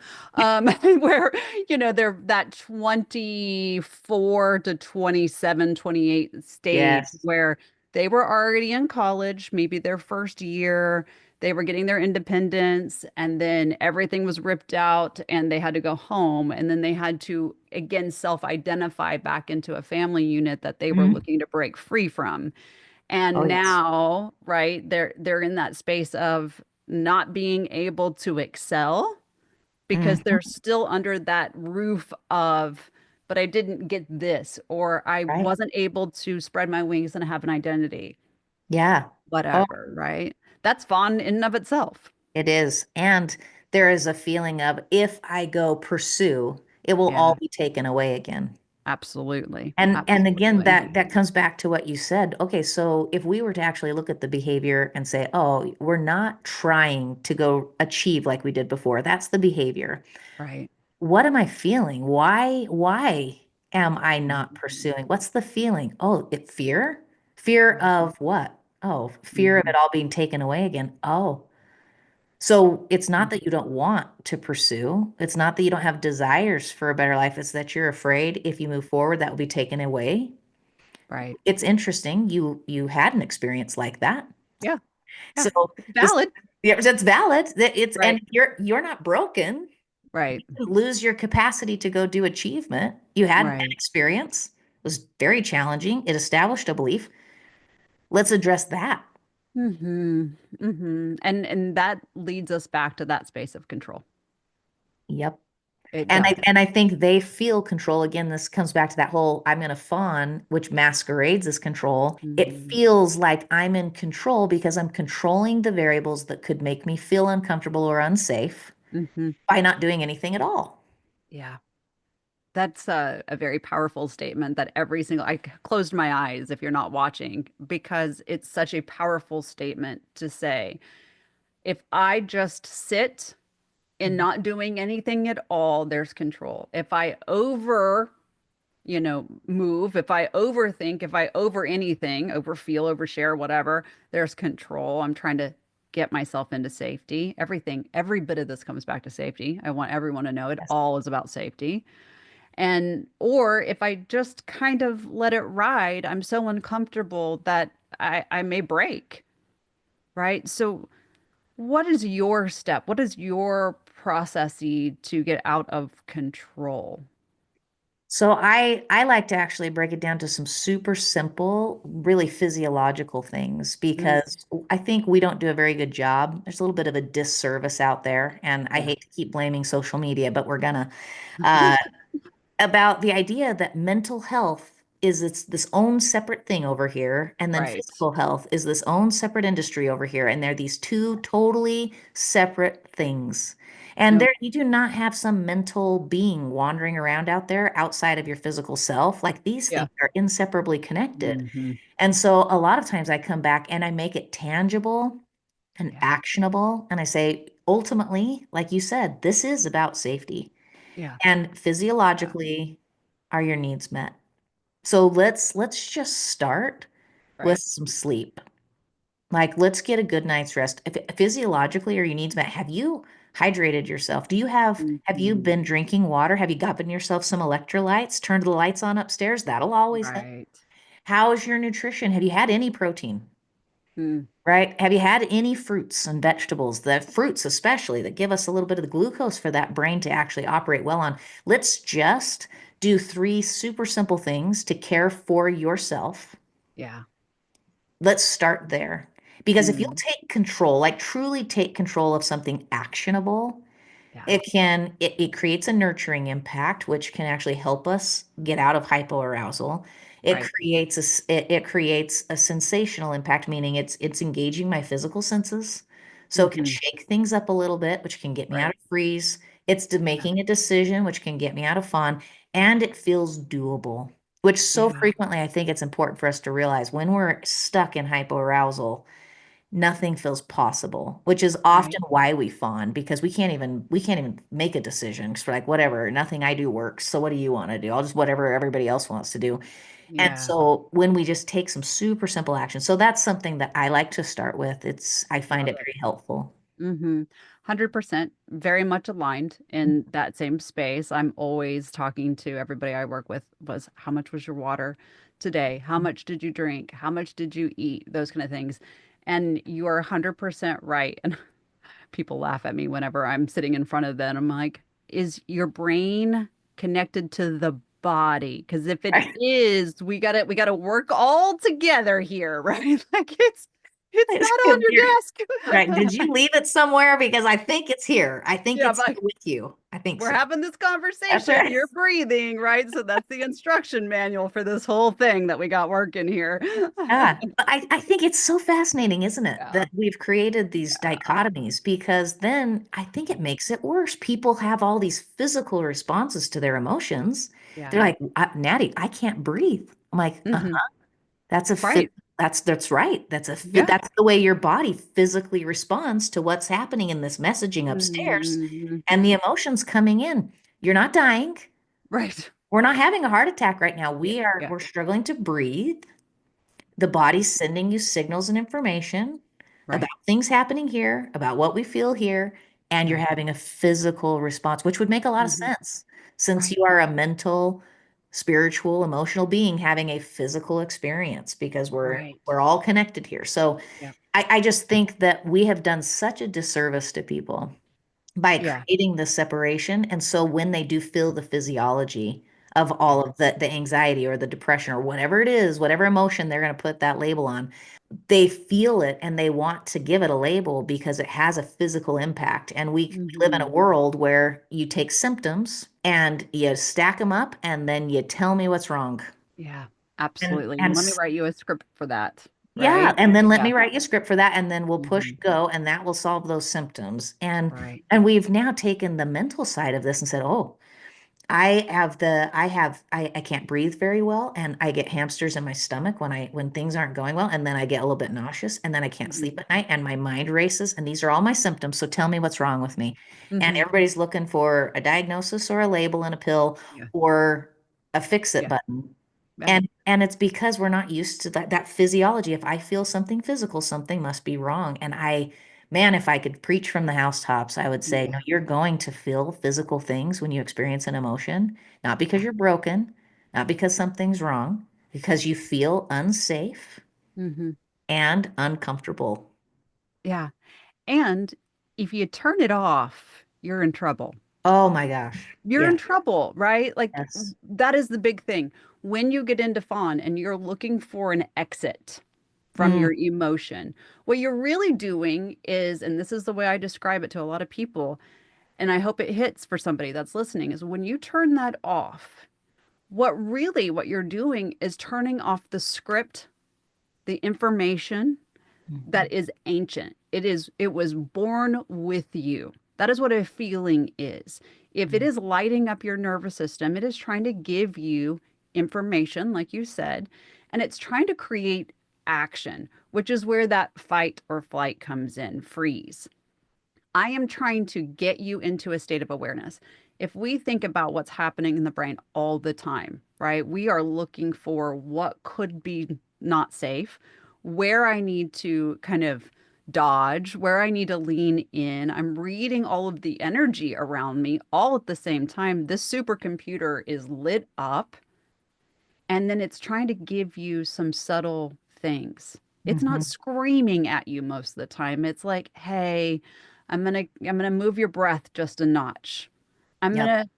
Where, they're that 24 to 27, 28 stage Yes. where they were already in college, maybe their first year, they were getting their independence, and then everything was ripped out and they had to go home. And then they had to again self-identify back into a family unit that they were Mhm. looking to break free from. Oh, And yes. now, right, they're in that space of not being able to excel because Mhm. they're still under that roof of, but I didn't get this, or I Right. wasn't able to spread my wings and have an identity, Yeah. Oh, whatever, right? That's fun in and of itself. it is. And there is a feeling of if I go pursue, it will all Yeah, be taken away again. absolutely. And again, Absolutely. that comes back to what you said. Okay, so if we were to actually look at the behavior and say, oh, we're not trying to go achieve like we did before, that's the behavior. Right. What am I feeling? Why am I not Mhm. pursuing? What's the feeling? Oh, fear? Fear Mhm. of what? Oh, fear of Mhm. it all being taken away again. Oh, so it's not that you don't want to pursue. It's not that you don't have desires for a better life. It's that you're afraid if you move forward, that will be taken away. Right. It's interesting. You had an experience like that. Yeah. So Yeah. It's this, valid. yeah, it's valid. And Right. you're not broken. You Right. didn't lose your capacity to go do achievement. You had an Right. experience. It was very challenging. It established a belief. Let's address that. Mm-hmm. Mm-hmm. And that leads us back to that space of control. Yep. It And I does. and I think they feel control. Again, this comes back to that whole I'm in a fawn, which masquerades as control. It Mm-hmm. feels like I'm in control because I'm controlling the variables that could make me feel uncomfortable or unsafe Mm-hmm. by not doing anything at all. Yeah. That's a very powerful statement that I closed my eyes if you're not watching because it's such a powerful statement to say. If I just sit in Mhm. not doing anything at all, there's control. If I move, if I overthink, if I over anything, overfeel, overshare, whatever, there's control. I'm trying to get myself into safety. Every bit of this comes back to safety. I want everyone to know it Yes. all is about safety. And or if I just kind of let it ride, I'm so uncomfortable that I may break, right? So what is your step? What is your processy to get out of control? So I like to actually break it down to some super simple, really physiological things Mm, because I think we don't do a very good job. There's a little bit of a disservice out there, and I yeah. hate to keep blaming social media, but we're gonna. Uh, about the idea that mental health is it's this own separate thing over here, and then Right. physical health is this own separate industry over here, and they're these two totally separate things. And Nope. there, you do not have some mental being wandering around out there outside of your physical self. Like these Yeah. things are inseparably connected. Hmm. And so a lot of times I come back and I make it tangible and Yeah. actionable. And I say, ultimately, like you said, this is about safety. Yeah. And Yeah. physiologically, are your needs met? So let's just start with Right. some sleep. Like let's get a good night's rest. If physiologically are your needs met, have you hydrated yourself? Have you Hmm. been drinking water? Have you gotten yourself some electrolytes? Turned the lights on upstairs? That'll always help. Right. How is your nutrition? Have you had any protein? Mm. Right? Have you had any fruits and vegetables, the fruits especially that give us a little bit of the glucose for that brain to actually operate well on? Let's just do three super simple things to care for yourself. Yeah. Let's start there. Because if you'll Mm. take control, like truly take control of something actionable, Yeah. it creates a nurturing impact, which can actually help us get out of hypoarousal. Right. It creates a sensational impact, meaning it's engaging my physical senses. So it can Hmm. shake things up a little bit, which can get me out Right. of freeze. It's Yeah. making a decision, which can get me out of fawn, and it feels doable, which so Yeah. frequently I think it's important for us to realize when we're stuck in hypoarousal nothing feels possible, which is Right. often why we fawn because we can't even make a decision. 'Cause we're like, whatever, nothing I do works. So what do you want to do? I'll just whatever everybody else wants to do. And Yeah. so when we just take some super simple action, so that's something that I like to start with. I find Love it it. very helpful. Mm-hmm. 100% very much aligned in that same space. I'm always talking to everybody I work with was how much was your water today? How much did you drink? How much did you eat? Those kind of things. And you are 100% right. And people laugh at me whenever I'm sitting in front of them. I'm like, is your brain connected to the body? Because if it Right. is, we gotta work all together here, right? Like it's not It's on 'cause your right. Did desk. you leave it somewhere? Because I think it's here. I think Yeah, it's but here with you. I think we're so. having this That's conversation. right. You're breathing, right? So that's the instruction manual for this whole thing that we got working here. Yeah, but I think it's so fascinating, isn't it, Yeah. that we've created these dichotomies because then I think it makes it worse. People have all these physical responses to their emotions. They're Yeah. like, Natty, I can't breathe. I'm like, Hmm. that's a fit. Right. That's right. That's a fit. Yeah. That's the way your body physically responds to what's happening in this messaging upstairs and the Hmm. emotions coming in. You're not dying. Right. We're not having a heart attack right now. Yeah. Yeah. We're struggling to breathe. The body's sending you signals and information about Right. things happening here, about what we feel here, and you're Yeah. having a physical response, which would make a lot of Hmm. sense since Right. you are a mental, spiritual, emotional being having a physical experience because Right. we're all connected here. So Yeah. I just think that we have done such a disservice to people by Yeah. creating the separation. And so when they do feel the physiology of Yeah. all of the anxiety or the depression or whatever it is, whatever emotion they're going to put that label on, they feel it and they want to give it a label because it has a physical impact. And we live in a Hmm. world where you take symptoms and you stack them up and then you tell me what's wrong. Yeah. And Absolutely. and And let me write you a script for that. yeah, Right. and then let Yeah. me write you a script for that, and then we'll push Hmm. go, and that will solve those symptoms. Right. And we've now taken the mental side of this and said, oh, I can't breathe very well and I get hamsters in my stomach when things aren't going well and then I get a little bit nauseous and then I can't Hmm. sleep at night and my mind races and these are all my symptoms. So tell me what's wrong with me. And Hmm. everybody's looking for a diagnosis or a label and a pill Yeah. or a fix it Yeah. button. Yeah. And it's because we're not used to that physiology. If I feel something physical, something must be wrong. And Man, if I could preach from the housetops, I would say, no, Yeah. you're going to feel physical things when you experience an emotion, not because Yeah. you're broken, not because something's wrong, because you feel unsafe Hmm. and uncomfortable. Yeah. And if you turn it off, you're in trouble. Oh my gosh. You're Yeah. in trouble, right? Like Yes. that is the big thing. When you get into Fawn and you're looking for an exit from Mm, your emotion, what you're really doing is, and this is the way I describe it to a lot of people, and I hope it hits for somebody that's listening, is when you turn that off, what you're doing is turning off the script, the information mhm, that is ancient. It was born with you. That is what a feeling is. If it mm, is lighting up your nervous system, it is trying to give you information, like you said, and it's trying to create action, which is where that fight or flight comes in, freeze. I am trying to get you into a state of awareness. If we think about what's happening in the brain all the time, right? We are looking for what could be not safe, where I need to kind of dodge, where I need to lean in. I'm reading all of the energy around me all at the same time. This supercomputer is lit up and then it's trying to give you some subtle things. It's not mhm. screaming at you most of the time. It's like, "Hey, I'm going to move your breath just a notch. I'm going Yep. to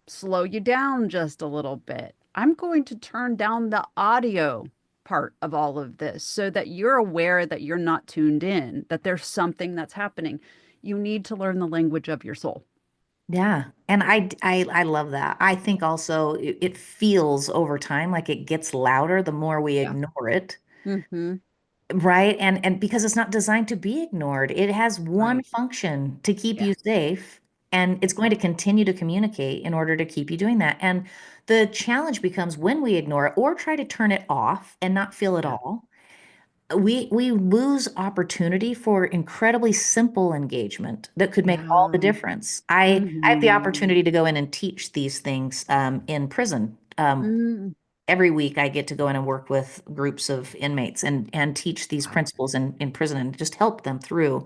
slow you down just a little bit. I'm going to turn down the audio part of all of this so that you're aware that you're not tuned in, that there's something that's happening. You need to learn the language of your soul." Yeah. And I love that. I think also it feels over time like it gets louder the more we Yeah. ignore it. Mm-hmm. Right. And because it's not designed to be ignored, it has one Right. function to keep Yeah. you safe. And it's going to continue to communicate in order to keep you doing that. And the challenge becomes when we ignore it or try to turn it off and not feel it Yeah. all, we lose opportunity for incredibly simple engagement that could make all the Yeah. difference. I have the Mm-hmm. opportunity to go in and teach these things in prison. Mm. Every week I get to go in and work with groups of inmates and teach these Wow. principles in prison and just help them through.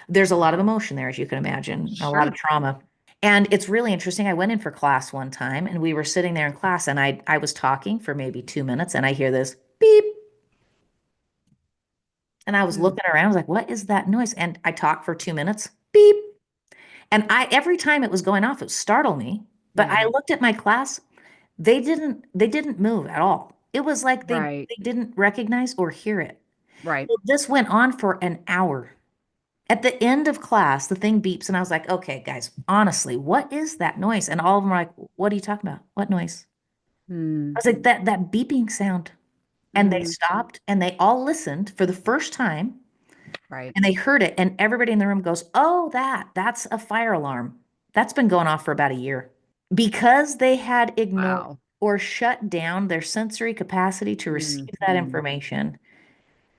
There's a lot of emotion there, as you can imagine, a lot of Sure. trauma. And it's really interesting. I went in for class one time and we were sitting there in class and I was talking for maybe 2 minutes and I hear this beep. And I was Hmm. looking around, I was like, what is that noise? And I talked for 2 minutes, beep. And I every time it was going off, it would startle me. But I Yeah. looked at my class, they didn't move at all. It was like Right. they didn't recognize or hear it. Right. Well, this went on for an hour. At the end of class, the thing beeps, and I was like, okay, guys, honestly, what is that noise? And all of them were like, what are you talking about? What noise? I Hmm. was like, that beeping sound. And they Hmm. stopped and they all listened for the first time Right. and they heard it. And everybody in the room goes, oh, that's a fire alarm. That's been going off for about a year. Because they had ignored Wow. or shut down their sensory capacity to receive that Hmm. information,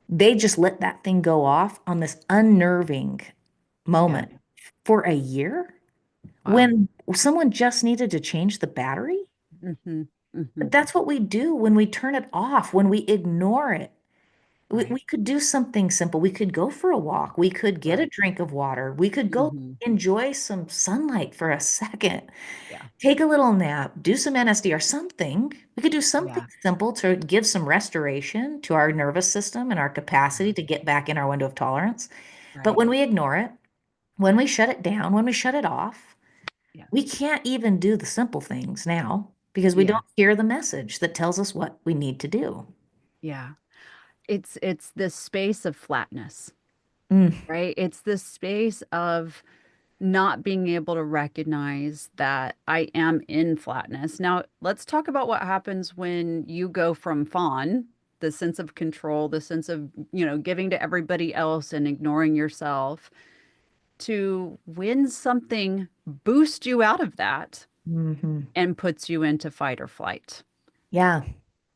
they just let that thing go off on this unnerving Yeah. moment for a year Wow. when someone just needed to change the battery. Hmm. Hmm. But that's what we do when we turn it off, when we ignore it. We Right. could do something simple. We could go for a walk. We could get a Right. drink of water. We could go Hmm. enjoy some sunlight for a second, Yeah. take a little nap, do some NSD or something. We could do something Yeah. simple to give some restoration to our nervous system and our capacity Yeah. to get back in our window of tolerance. But Right. when we ignore it, when we shut it down, when we shut it off, Yeah. we can't even do the simple things now because we Yeah. don't hear the message that tells us what we need to do. Yeah. It's this space of flatness, Mm, right? It's this space of not being able to recognize that I am in flatness. Now, let's talk about what happens when you go from fawn, the sense of control, the sense of, giving to everybody else and ignoring yourself, to when something boosts you out of that hmm. and puts you into fight or flight. Yeah.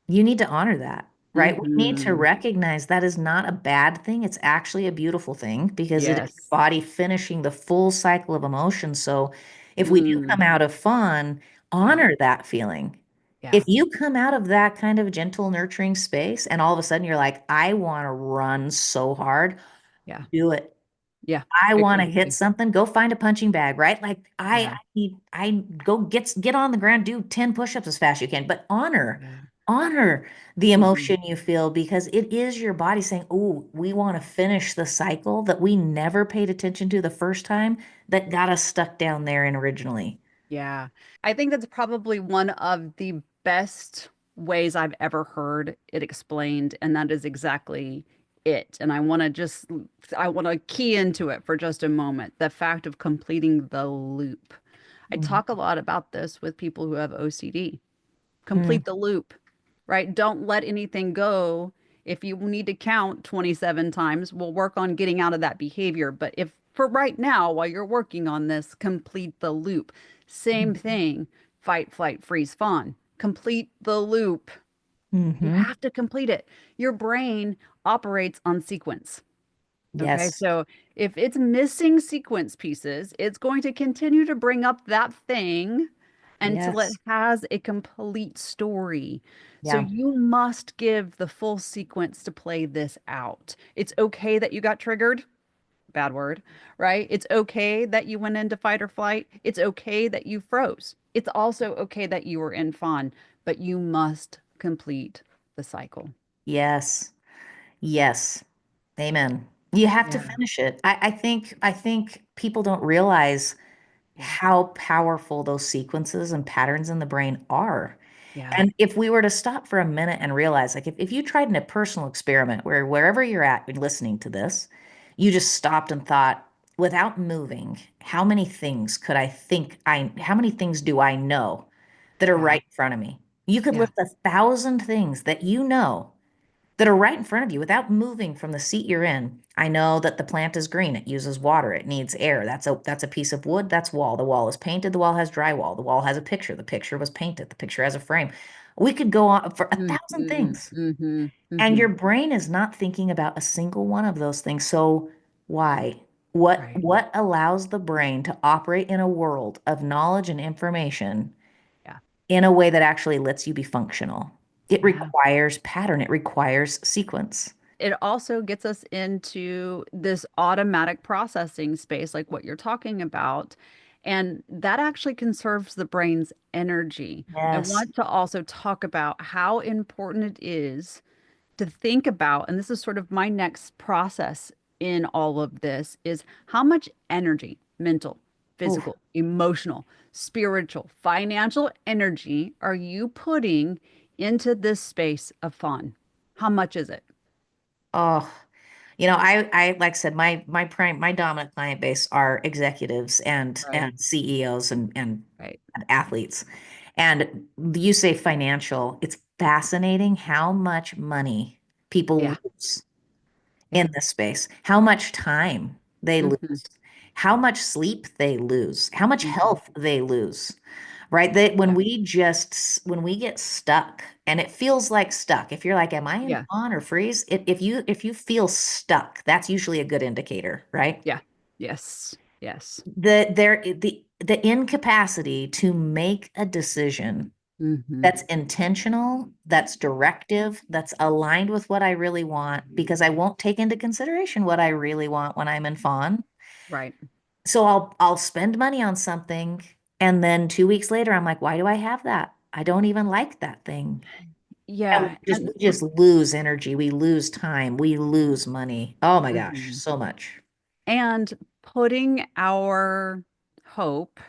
You need to honor that, right? We need to Hmm. recognize that is not a bad thing. It's actually a beautiful thing because it is your Yes. body finishing the full cycle of emotion. So if we do Mm. come out of fun, Yeah. honor that feeling. If Yeah. you come out of that kind of gentle, nurturing space and all of a sudden you're like, I want to run so hard, Yeah. do it. Yeah, I I want to hit completely. something, go find a punching bag, right? Like Yeah. I go get on the ground, do 10 push-ups as fast as you can, but Yeah. honor the Hmm. emotion you feel because it is your body saying, "Oh, we want to finish the cycle that we never paid attention to the first time that got us stuck down there in originally." Yeah. I think that's probably one of the best ways I've ever heard it explained, and that is exactly it. And I want to key into it for just a moment. The fact of completing the loop. I Mhm. talk a lot about this with people who have OCD. Mm, Complete the loop, right? Don't let anything go. If you need to count 27 times, we'll work on getting out of that behavior. But if for right now, while you're working on this, complete the loop. Same thing, fight, flight, freeze, fawn. Complete the loop. You mm-hmm. have to complete it. Your brain operates on sequence. Okay, Yes. so if it's missing sequence pieces, it's going to continue to bring up that thing until it Yes. has a complete story. So Yeah. you must give the full sequence to play this out. It's okay that you got triggered, bad word, right? It's okay that you went into fight or flight. It's okay that you froze. It's also okay that you were in fawn, but you must complete the cycle. Yes. Yes. Amen. You have to Yeah, finish it. I think people don't realize yeah, how powerful those sequences and patterns in the brain are. yeah, And if we were to stop for a minute and realize, like if you tried in a personal experiment where wherever you're at and listening to this, you just stopped and thought, without moving, how many things do I know that are yeah, right in front of me? You could yeah, list 1,000 things that you know that are right in front of you without moving from the seat you're in. I know that the plant is green. It uses water. It needs air. That's a piece of wood. That's wall. The wall is painted. The wall has drywall. The wall has a picture. The picture was painted. The picture has a frame. We could go on for 1,000 mm-hmm, things. mm-hmm, And mm-hmm. your brain is not thinking about a single one of those things. So why? What Right. what allows the brain to operate in a world of knowledge and information Yeah. in a way that actually lets you be functional? It Yeah. requires pattern. It requires sequence. It also gets us into this automatic processing space, like what you're talking about. And that actually conserves the brain's energy. I Yes. want to also talk about how important it is to think about, and this is sort of my next process in all of this, is how much energy, mental, Oof. physical, emotional, spiritual, financial energy are you putting into this space of fun? How much is it? Oh, like I said, my dominant client base are executives Right, and CEOs right. and athletes. And you say financial, it's fascinating how much money people Yeah, lose yeah. in this space, how much time they Hmm. lose, how much sleep they lose, how much Hmm. health they lose, right? That Yeah, when we get stuck and it feels like stuck, if you're like, am I in yeah, on or freeze? If you feel stuck, that's usually a good indicator, right? yeah. Yes, yes. The incapacity to make a decision Hmm. that's intentional, that's directive, that's aligned with what I really want, because I won't take into consideration what I really want when I'm in fawn. Right. So I'll spend money on something, and then 2 weeks later, I'm like, why do I have that? I don't even like that thing. And Yeah, we just lose energy, we lose time, we lose money. Oh my gosh, mhm. so much. And putting our hope,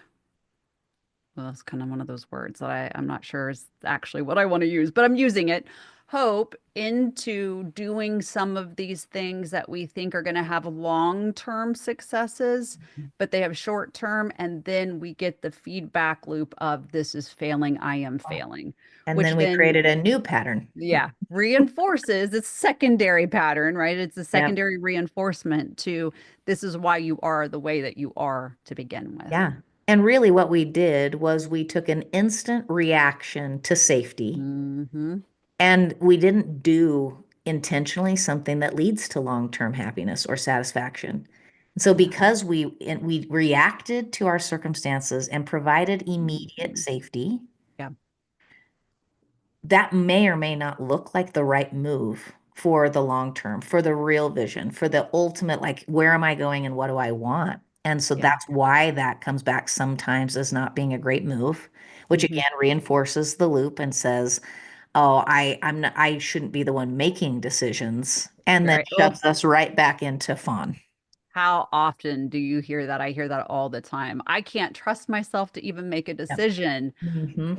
well, that's kind of one of those words that I'm not sure is actually what I want to use, but I'm using it. Hope into doing some of these things that we think are going to have long-term successes, but they have short-term, and then we get the feedback loop of this is failing, I am failing, And which then we then, created a new pattern. yeah, reinforces the secondary pattern, right? It's a Yep. secondary reinforcement to this is why you are the way that you are to begin with. Yeah. And really, what we did was we took an instant reaction to safety Hmm. and we didn't do intentionally something that leads to long-term happiness or satisfaction. And so, Yeah. because we reacted to our circumstances and provided immediate Mhm. safety, Yeah. that may or may not look like the right move. for the long term, for the real vision, for the ultimate, like, where am I going and what do I want? And so Yeah. that's why that comes back sometimes as not being a great move, which Hmm. again reinforces the loop and says, oh, I shouldn't be the one making decisions, and then Right. Oh, shoves us right back into fawn. how often do you hear that? I hear that all the time. I can't trust myself to even make a Yep. decision. Hmm.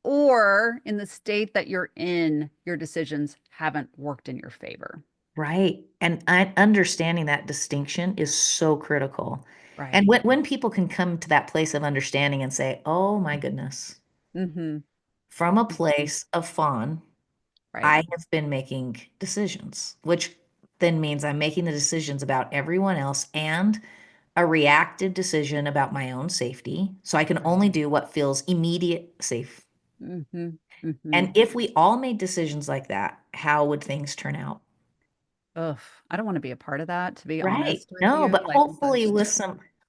Or in the state that you're in, your decisions haven't worked in your favor. Right. And understanding that distinction is so critical. And Right. when people can come to that place of understanding and say, oh my goodness, Mm-hmm. from a Hmm. place of fawn, Right. I have been making decisions, which then means I'm making the decisions about everyone else and a reactive decision about my own safety. So I can Right. only do what feels immediate safe. Mm-hmm. Mm-hmm. And if we all made decisions like that, how would things turn out? Ugh, I don't want to be a part of that, to be Right. honest with No, you. but Like, let's,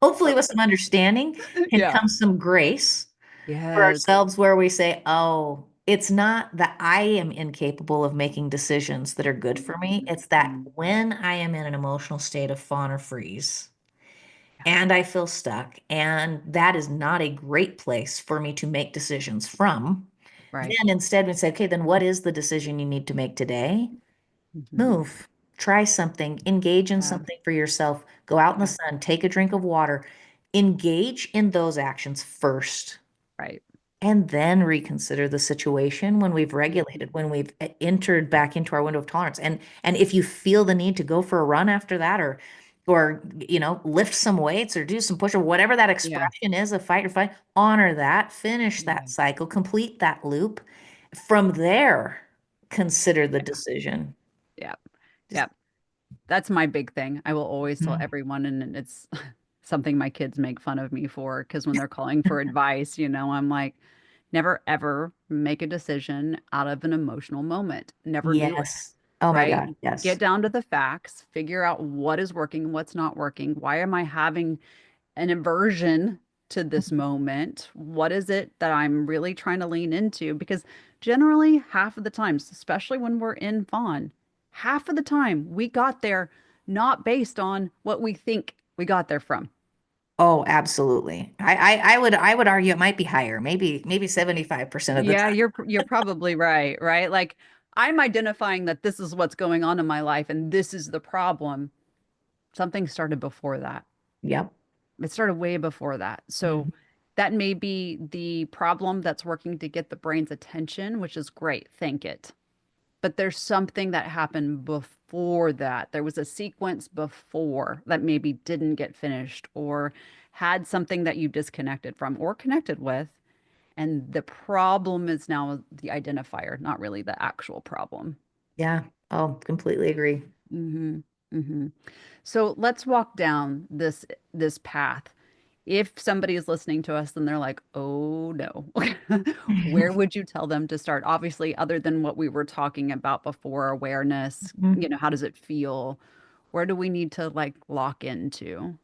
hopefully with some understanding can yeah. come some grace for Yes. ourselves where we say, oh, it's not that I am incapable of making decisions that are good for me. It's that Mhm. when I am in an emotional state of fawn or freeze Yeah. and I feel stuck, and that is not a great place for me to make decisions from, Right. then instead we say, okay, then what is the decision you need to make today? Hmm. Move, try something, engage in Yeah. something for yourself, go out in the Yeah. sun, take a drink of water, engage in those actions first, Right. and then reconsider the situation when we've Mhm. regulated, when we've entered back into our window of tolerance. And if you feel the need to go for a run after that, or lift some weights or do some push or whatever that Yeah. expression is of fight or flight, honor that, finish Yeah. that cycle, complete that loop. From there, consider the decision. Yeah. Just Yeah. That's my big thing. I will always tell Mhm. everyone, and it's something my kids make fun of me for because when they're calling for advice, I'm like, never ever make a decision out of an emotional moment. Never do it, Yes. Oh my right? God. Yes. Get down to the facts, figure out what is working, what's not working. Why am I having an aversion to this moment? What is it that I'm really trying to lean into? Because generally, half of the times, especially when we're in fawn, half of the time we got there not based on what we think we got there from. Oh, absolutely. I would argue it might be higher, maybe 75% of the Yeah, time. you're probably right, right? Like I'm identifying that this is what's going on in my life and this is the problem. Something started before that. Yep. It started way before that. So Mhm. that may be the problem that's working to get the brain's attention, which is great. Thank it. But there's something that happened before that. There was a sequence before that maybe didn't get finished or had something that you disconnected from or connected with. And the problem is now the identifier, not really the actual problem. Yeah. Oh, completely agree. Hmm. Hmm. So let's walk down this path. If somebody is listening to us and they're like, "Oh no." Where would you tell them to start? Obviously, other than what we were talking about before, awareness, how does it feel? Where do we need to like lock into?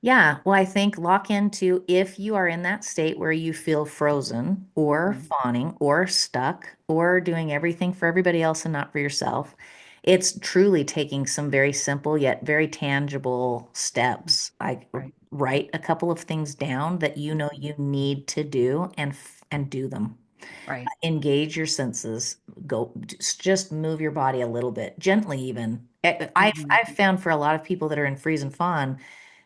Yeah, well, I think lock into if you are in that state where you feel frozen or Mm. fawning or stuck or doing everything for everybody else and not for yourself. It's truly taking some very simple yet very tangible steps. Like Right. write a couple of things down that you know Mhm. you need to do and do them. Right. Engage your senses. Go just move your body a little bit, gently even. Hmm. I've found for a lot of people that are in freeze and fawn,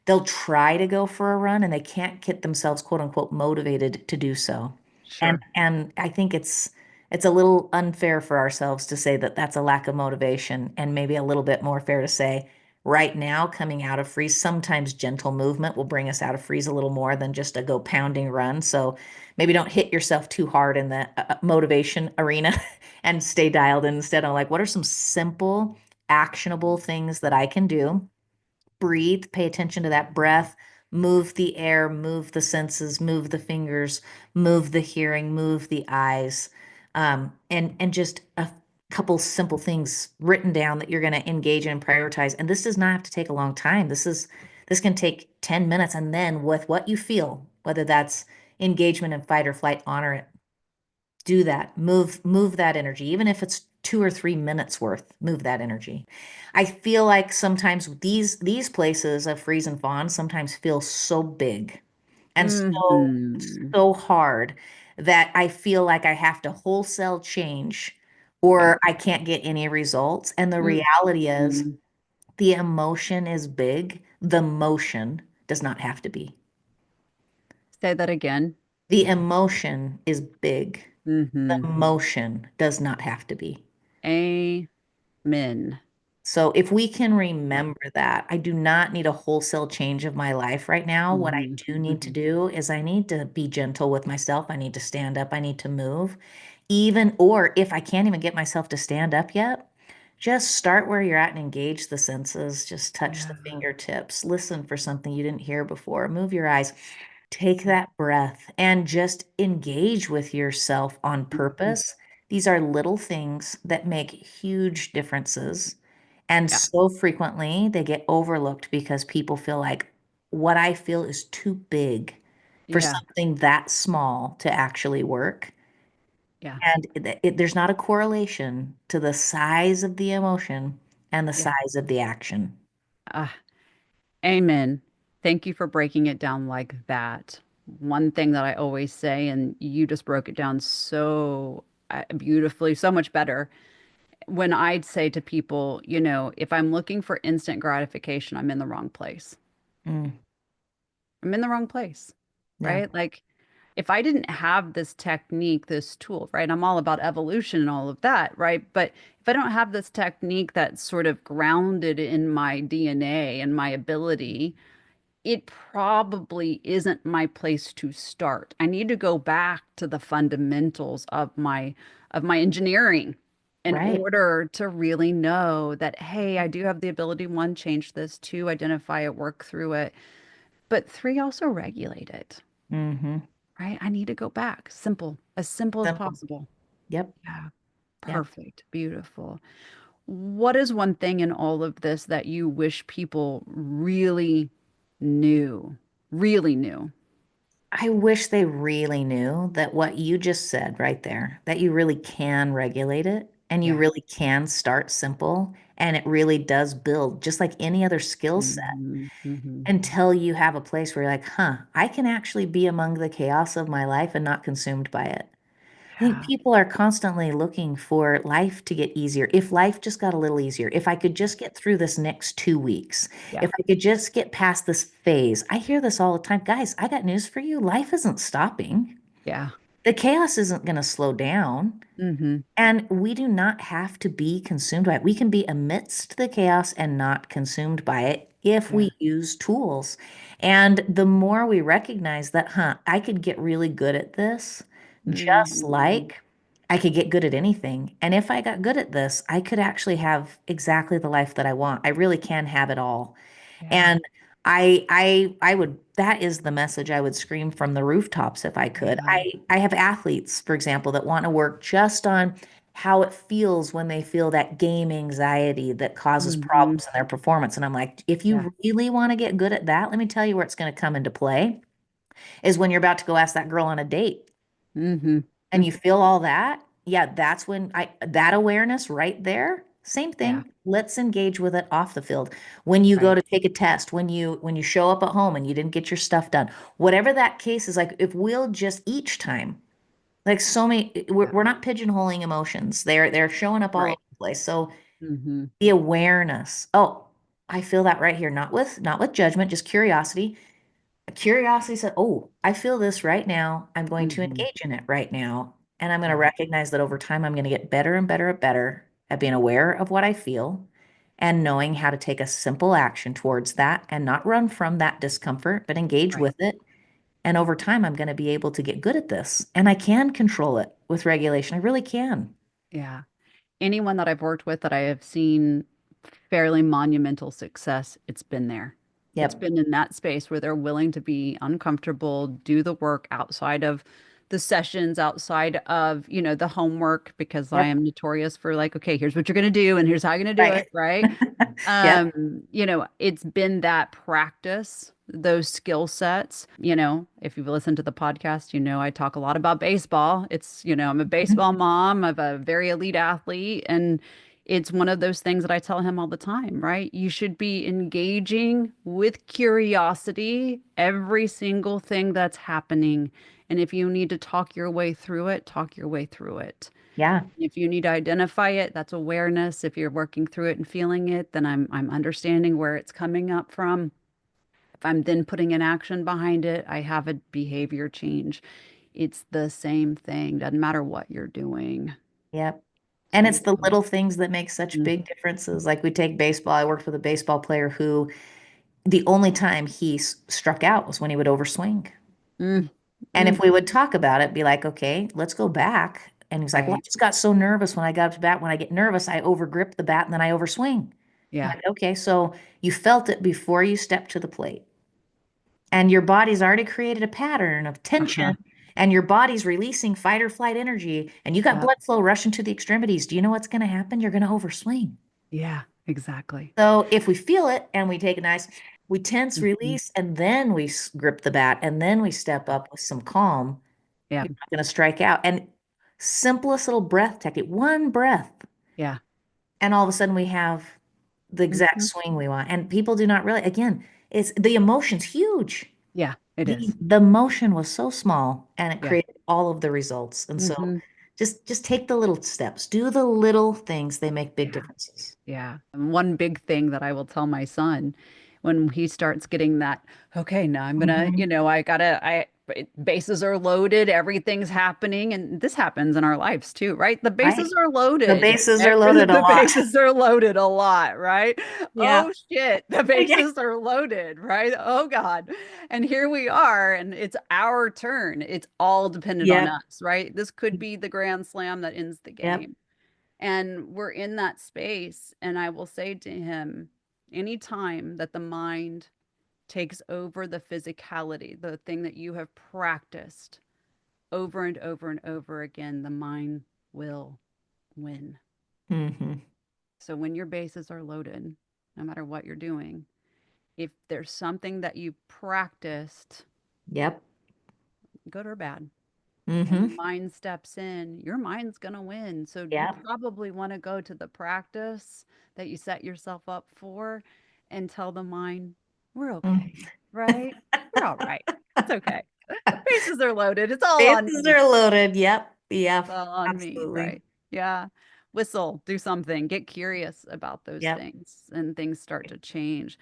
they'll try to go for a run and they can't get themselves quote unquote motivated to do so. And Sure. I think it's a little unfair for ourselves to say that that's a lack of motivation, and maybe a little bit more fair to say right now coming out of freeze, sometimes gentle movement will bring us out of freeze a little more than just a go pounding run. So maybe don't hit yourself too hard in the motivation arena and stay dialed in instead on like what are some simple actionable things that I can do. Breathe, pay attention to that breath, move the air, move the senses, move the fingers, move the hearing, move the eyes, and just a couple simple things written down that you're going to engage in and prioritize. And this does not have to take a long time. This can take 10 minutes, and then with what you feel, whether that's engagement in fight or flight, honor it. Do that. Move that energy, even if it's 2 or 3 minutes worth, move that energy. I feel like sometimes these places of freeze and fawn sometimes feel so big and Mm-hmm. so hard that I feel like I have to wholesale change Yeah. or I can't get any results. And the reality is Mm-hmm. the emotion is big. The motion does not have to be. Say that again. The emotion is big. Mm-hmm. The motion does not have to be. Amen. So if we can Yeah. remember that, I do not need a wholesale change of my life right now. What I Mm-hmm. do need to Mm-hmm. do is I need to be gentle with myself. I need to stand up. I need to move. Even, or if I can't even get myself to stand up yet, just start where you're at and engage the senses. Just touch Yeah. the fingertips. Listen for something you didn't hear before. Move your eyes. Take Yeah. that breath and just engage with yourself on Mhm. purpose. These are little things that make huge differences. And Yeah. so frequently they get overlooked because people feel like what I feel is too big for Yeah. something that small to actually work. Yeah. And there's not a correlation to the size of the emotion and the Yeah. size of the action. Ah, amen. Thank you for breaking it down like that. One thing that I always say, and you just broke it down so beautifully, so much better. When I'd say to people, if I'm looking for instant gratification, I'm in the wrong place. Mm, I'm in the wrong place, yeah, right? Like, if I didn't have this technique, this tool, right? I'm all about evolution and all of that, right? But if I don't have this technique that's sort of grounded in my DNA and my ability, it probably isn't my place to start. I need to go back to the fundamentals of my engineering in right. order to really know that, hey, I do have the ability, one, change this, two, identify it, work through it, but three, also regulate it, Mm-hmm. right? I need to go back. Simple as Simple. possible. Yep. Yeah. Yep. Perfect. Beautiful. What is one thing in all of this that you wish people really knew? Really knew? I wish they really knew that what you just said right there, that you really can regulate it and you Yeah. really can start simple and it really does build just like any other skill set Hmm. Hmm. until you have a place where you're like, huh, I can actually be among the chaos of my life and not consumed by it. I think Yeah. people are constantly looking for life to get easier. If life just got a little easier, if I could just get through this next 2 weeks, Yeah. if I could just get past this phase. I hear this all the time. Guys, I got news for you. Life isn't stopping. Yeah. The chaos isn't going to slow down. Hmm. And we do not have to be consumed by it. We can be amidst the chaos and not consumed by it if Yeah. we use tools. And the more we recognize that, huh, I could get really good at this, just Hmm. like I could get good at anything. And if I got good at this, I could actually have exactly the life that I want. I really can have it all. Yeah. And I would, that is the message I would scream from the rooftops if I could. Yeah. I have athletes, for example, that want to work just on how it feels when they feel that game anxiety that causes Hmm. problems in their performance. And I'm like, if Yeah. you really want to get good at that, let me tell you where it's going to come into play is when you're about to go ask that girl on a date Hmm. and you feel all that, yeah, that's when that awareness right there, same Yeah. thing. Let's engage with it off the field. When you go Right. to take a test, when you show up at home and you didn't get your stuff done, whatever that case is like, if we'll just each time, like so many, we're, Yeah. we're not pigeonholing emotions. They're showing up all over Right. the place. So Hmm. the awareness, oh, I feel that right here, not with judgment, just curiosity. Curiosity said, oh, I feel this right now. I'm going to Hmm. engage in it right now. And I'm going to Yeah. recognize that over time, I'm going to get better and better and better at being aware of what I feel and knowing how to take a simple action towards that and not run from that discomfort, but engage Right. with it. And over time, I'm going to be able to get good at this. And I can control it with regulation. I really can. Yeah. Anyone that I've worked with that I have seen fairly monumental success, it's been there. It's Yep. been in that space where they're willing to be uncomfortable, do the work outside of the sessions, outside of, the homework, because I Yep. am notorious for like, okay, here's what you're going to do and here's how you're going to do Right. it, right? Yep. It's been that practice. those skill sets. If you've listened to the podcast, I talk a lot about baseball. I'm a baseball mom of a very elite athlete, and it's one of those things that I tell him all the time, right? You should be engaging with curiosity every single thing that's happening. And if you need to talk your way through it, talk your way through it. Yeah. If you need to identify it, that's awareness. If you're working through it and feeling it, then I'm understanding where it's coming up from. If I'm then putting an action behind it, I have a behavior change. It's the same thing. Doesn't matter what you're doing. Yep. And it's Same the thing. little things that make such Mm, big differences. Like we take baseball. I worked with a baseball player who the only time he struck out was when he would overswing. mm, And if mm. we would talk about it, be like, okay, let's go back. And he's like, well, I Right. just got so nervous when I got up to bat. When I get nervous, I overgrip the bat and then I overswing. I'm Yeah. like, okay, so you felt it before you stepped to the plate. And your body's already created a pattern of Uh-huh. tension, and your body's releasing fight or flight energy, and you got Yep. blood flow rushing to the extremities. Do you know what's going to happen? You're going to overswing. Yeah, exactly. So if we feel it and we take a nice, we tense, Mhm. release, and then we grip the bat, and then we step up with some calm, Yeah. you're not going to strike out. And simplest little breath technique, one breath, Yeah. and all of a sudden we have the exact Hmm. swing we want. And people do not realize, again, it's the emotion's huge. Yeah, it The is. the motion was so small and it Yeah. created all of the results. And so Hmm. just take the little steps. Do the little things. They make big Yeah. differences. Yeah. And one big thing that I will tell my son when he starts getting that, okay, now I'm gonna, Hmm. bases are loaded, everything's happening, and this happens in our lives too, right? The bases Right? are The loaded. bases are loaded a The lot. bases are loaded a lot, right? Yeah. Oh shit, the Yeah. bases are loaded, right? Oh God. And here we are, and it's our turn. It's all dependent on Yep. us, right? This could be the grand slam that ends the Yep. game. And we're in that space. And I will say to him, anytime that the mind takes over the physicality, the thing that you have practiced over and over and over again, the mind will win. Hmm. So when your bases are loaded, no matter what you're doing, if there's something that you practiced, Yep. good or bad, and the Hmm. mind steps in, your mind's going to win. So you Yep. probably want to go to the practice that you set yourself up for and tell the mind, we're okay, Mm. right? We're all right. It's okay. Bases are loaded. It's all on Bases me. are loaded. Yep. It's Yep. all on me, Absolutely. right? Yeah. Whistle, do something, get curious about those Yep. things, and things start to change.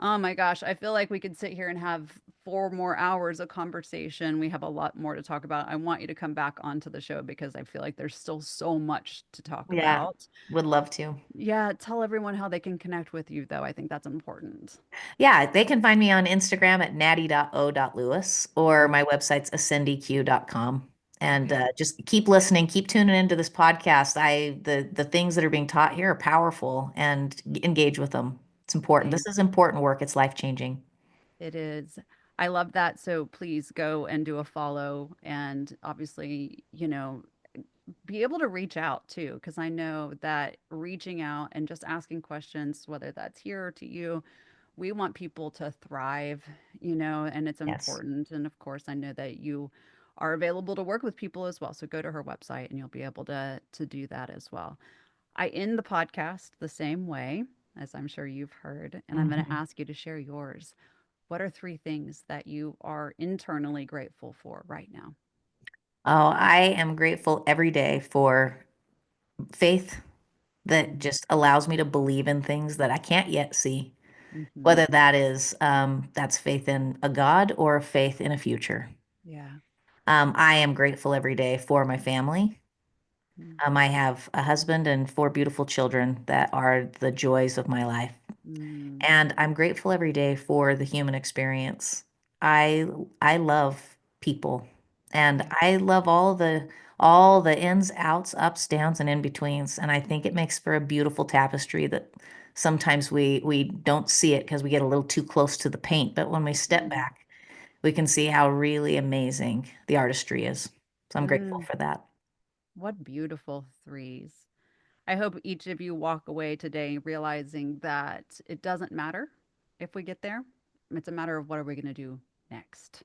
Oh my gosh, I feel like we could sit here and have 4 more hours of conversation. We have a lot more to talk about. I want you to come back onto the show because I feel like there's still so much to talk Yeah. about. Would love to. Yeah, tell everyone how they can connect with you, though. I think that's important. Yeah, they can find me on Instagram at natty.o.lewis or my website's ascendeq.com. And Okay. just keep listening, keep tuning into this podcast. The things that are being taught here are powerful and engage with them. It's important. Same. This is important work. It's life-changing. It is. I love that. So please go and do a follow. And obviously, be able to reach out too, because I know that reaching out and just asking questions, whether that's here or to you, we want people to thrive, and it's Yes. important. And of course, I know that you are available to work with people as well. So go to her website and you'll be able to do that as well. I end the podcast the same way, as I'm sure you've heard, and I'm going to Mhm. ask you to share yours. What are 3 things that you are internally grateful for right now? Oh, I am grateful every day for faith that Mhm. just allows me to believe in things that I can't yet see, Mhm. whether that is that's faith in a God or a faith in a future. Yeah. I am grateful every day for my family. Mm. I have a husband and 4 beautiful children that are the joys of my life. Mm. And I'm grateful every day for the human experience. I I love people and Yeah. I love all the ins, outs, ups, downs, and in betweens. And I think it makes for a beautiful tapestry that sometimes we don't see it because we get a little too close to the paint. But when we step Mm. back, we can see how really amazing the artistry is. So I'm grateful Mm. for that. What beautiful threes. I hope each of you walk away today realizing that it doesn't matter if we get there. It's a matter of what are we going to do next.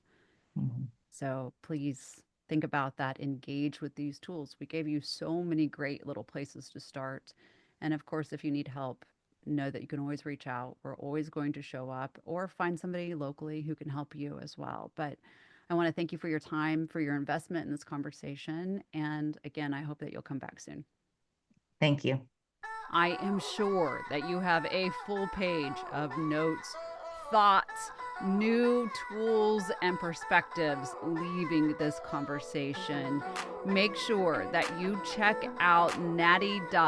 Mhm. So please think about that. Engage with these tools. We gave you so many great little places to start. And of course, if you need help, know that you can always reach out. We're always going to show up or find somebody locally who can help you as well. But I want to thank you for your time, for your investment in this conversation. And again, I hope that you'll come back soon. Thank you. I am sure that you have a full page of notes, thoughts, new tools, and perspectives leaving this conversation. Make sure that you check out natty.o.lewis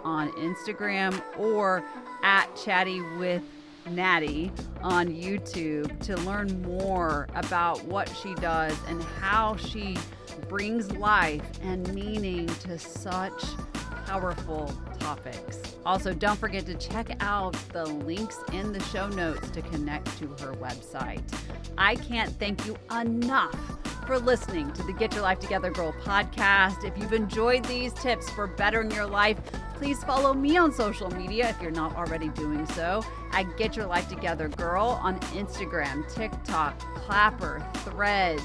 on Instagram or at Chatty with Natty on YouTube to learn more about what she does and how she brings life and meaning to such powerful topics. Also, don't forget to check out the links in the show notes to connect to her website. I can't thank you enough for listening to the Get Your Life Together Girl podcast. If you've enjoyed these tips for bettering your life, please follow me on social media if you're not already doing so at Get Your Life Together Girl on Instagram, TikTok, Clapper, Threads,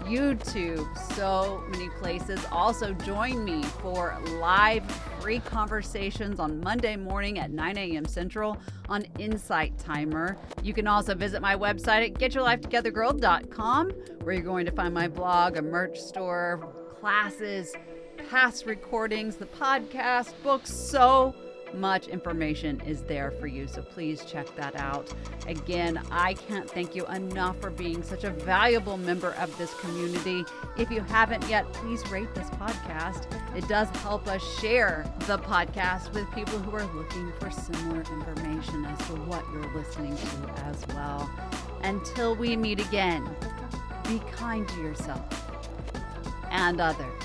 YouTube, so many places. Also join me for live free conversations on Monday morning at 9 a.m. Central on Insight Timer. You can also visit my website at getyourlifetogethergirl.com, where you're going to find my blog, a merch store, classes, past recordings, the podcast, books, so much information is there for you. So please check that out. Again, I can't thank you enough for being such a valuable member of this community. If you haven't yet, please rate this podcast. It does help us share the podcast with people who are looking for similar information as to what you're listening to as well. Until we meet again, be kind to yourself and others.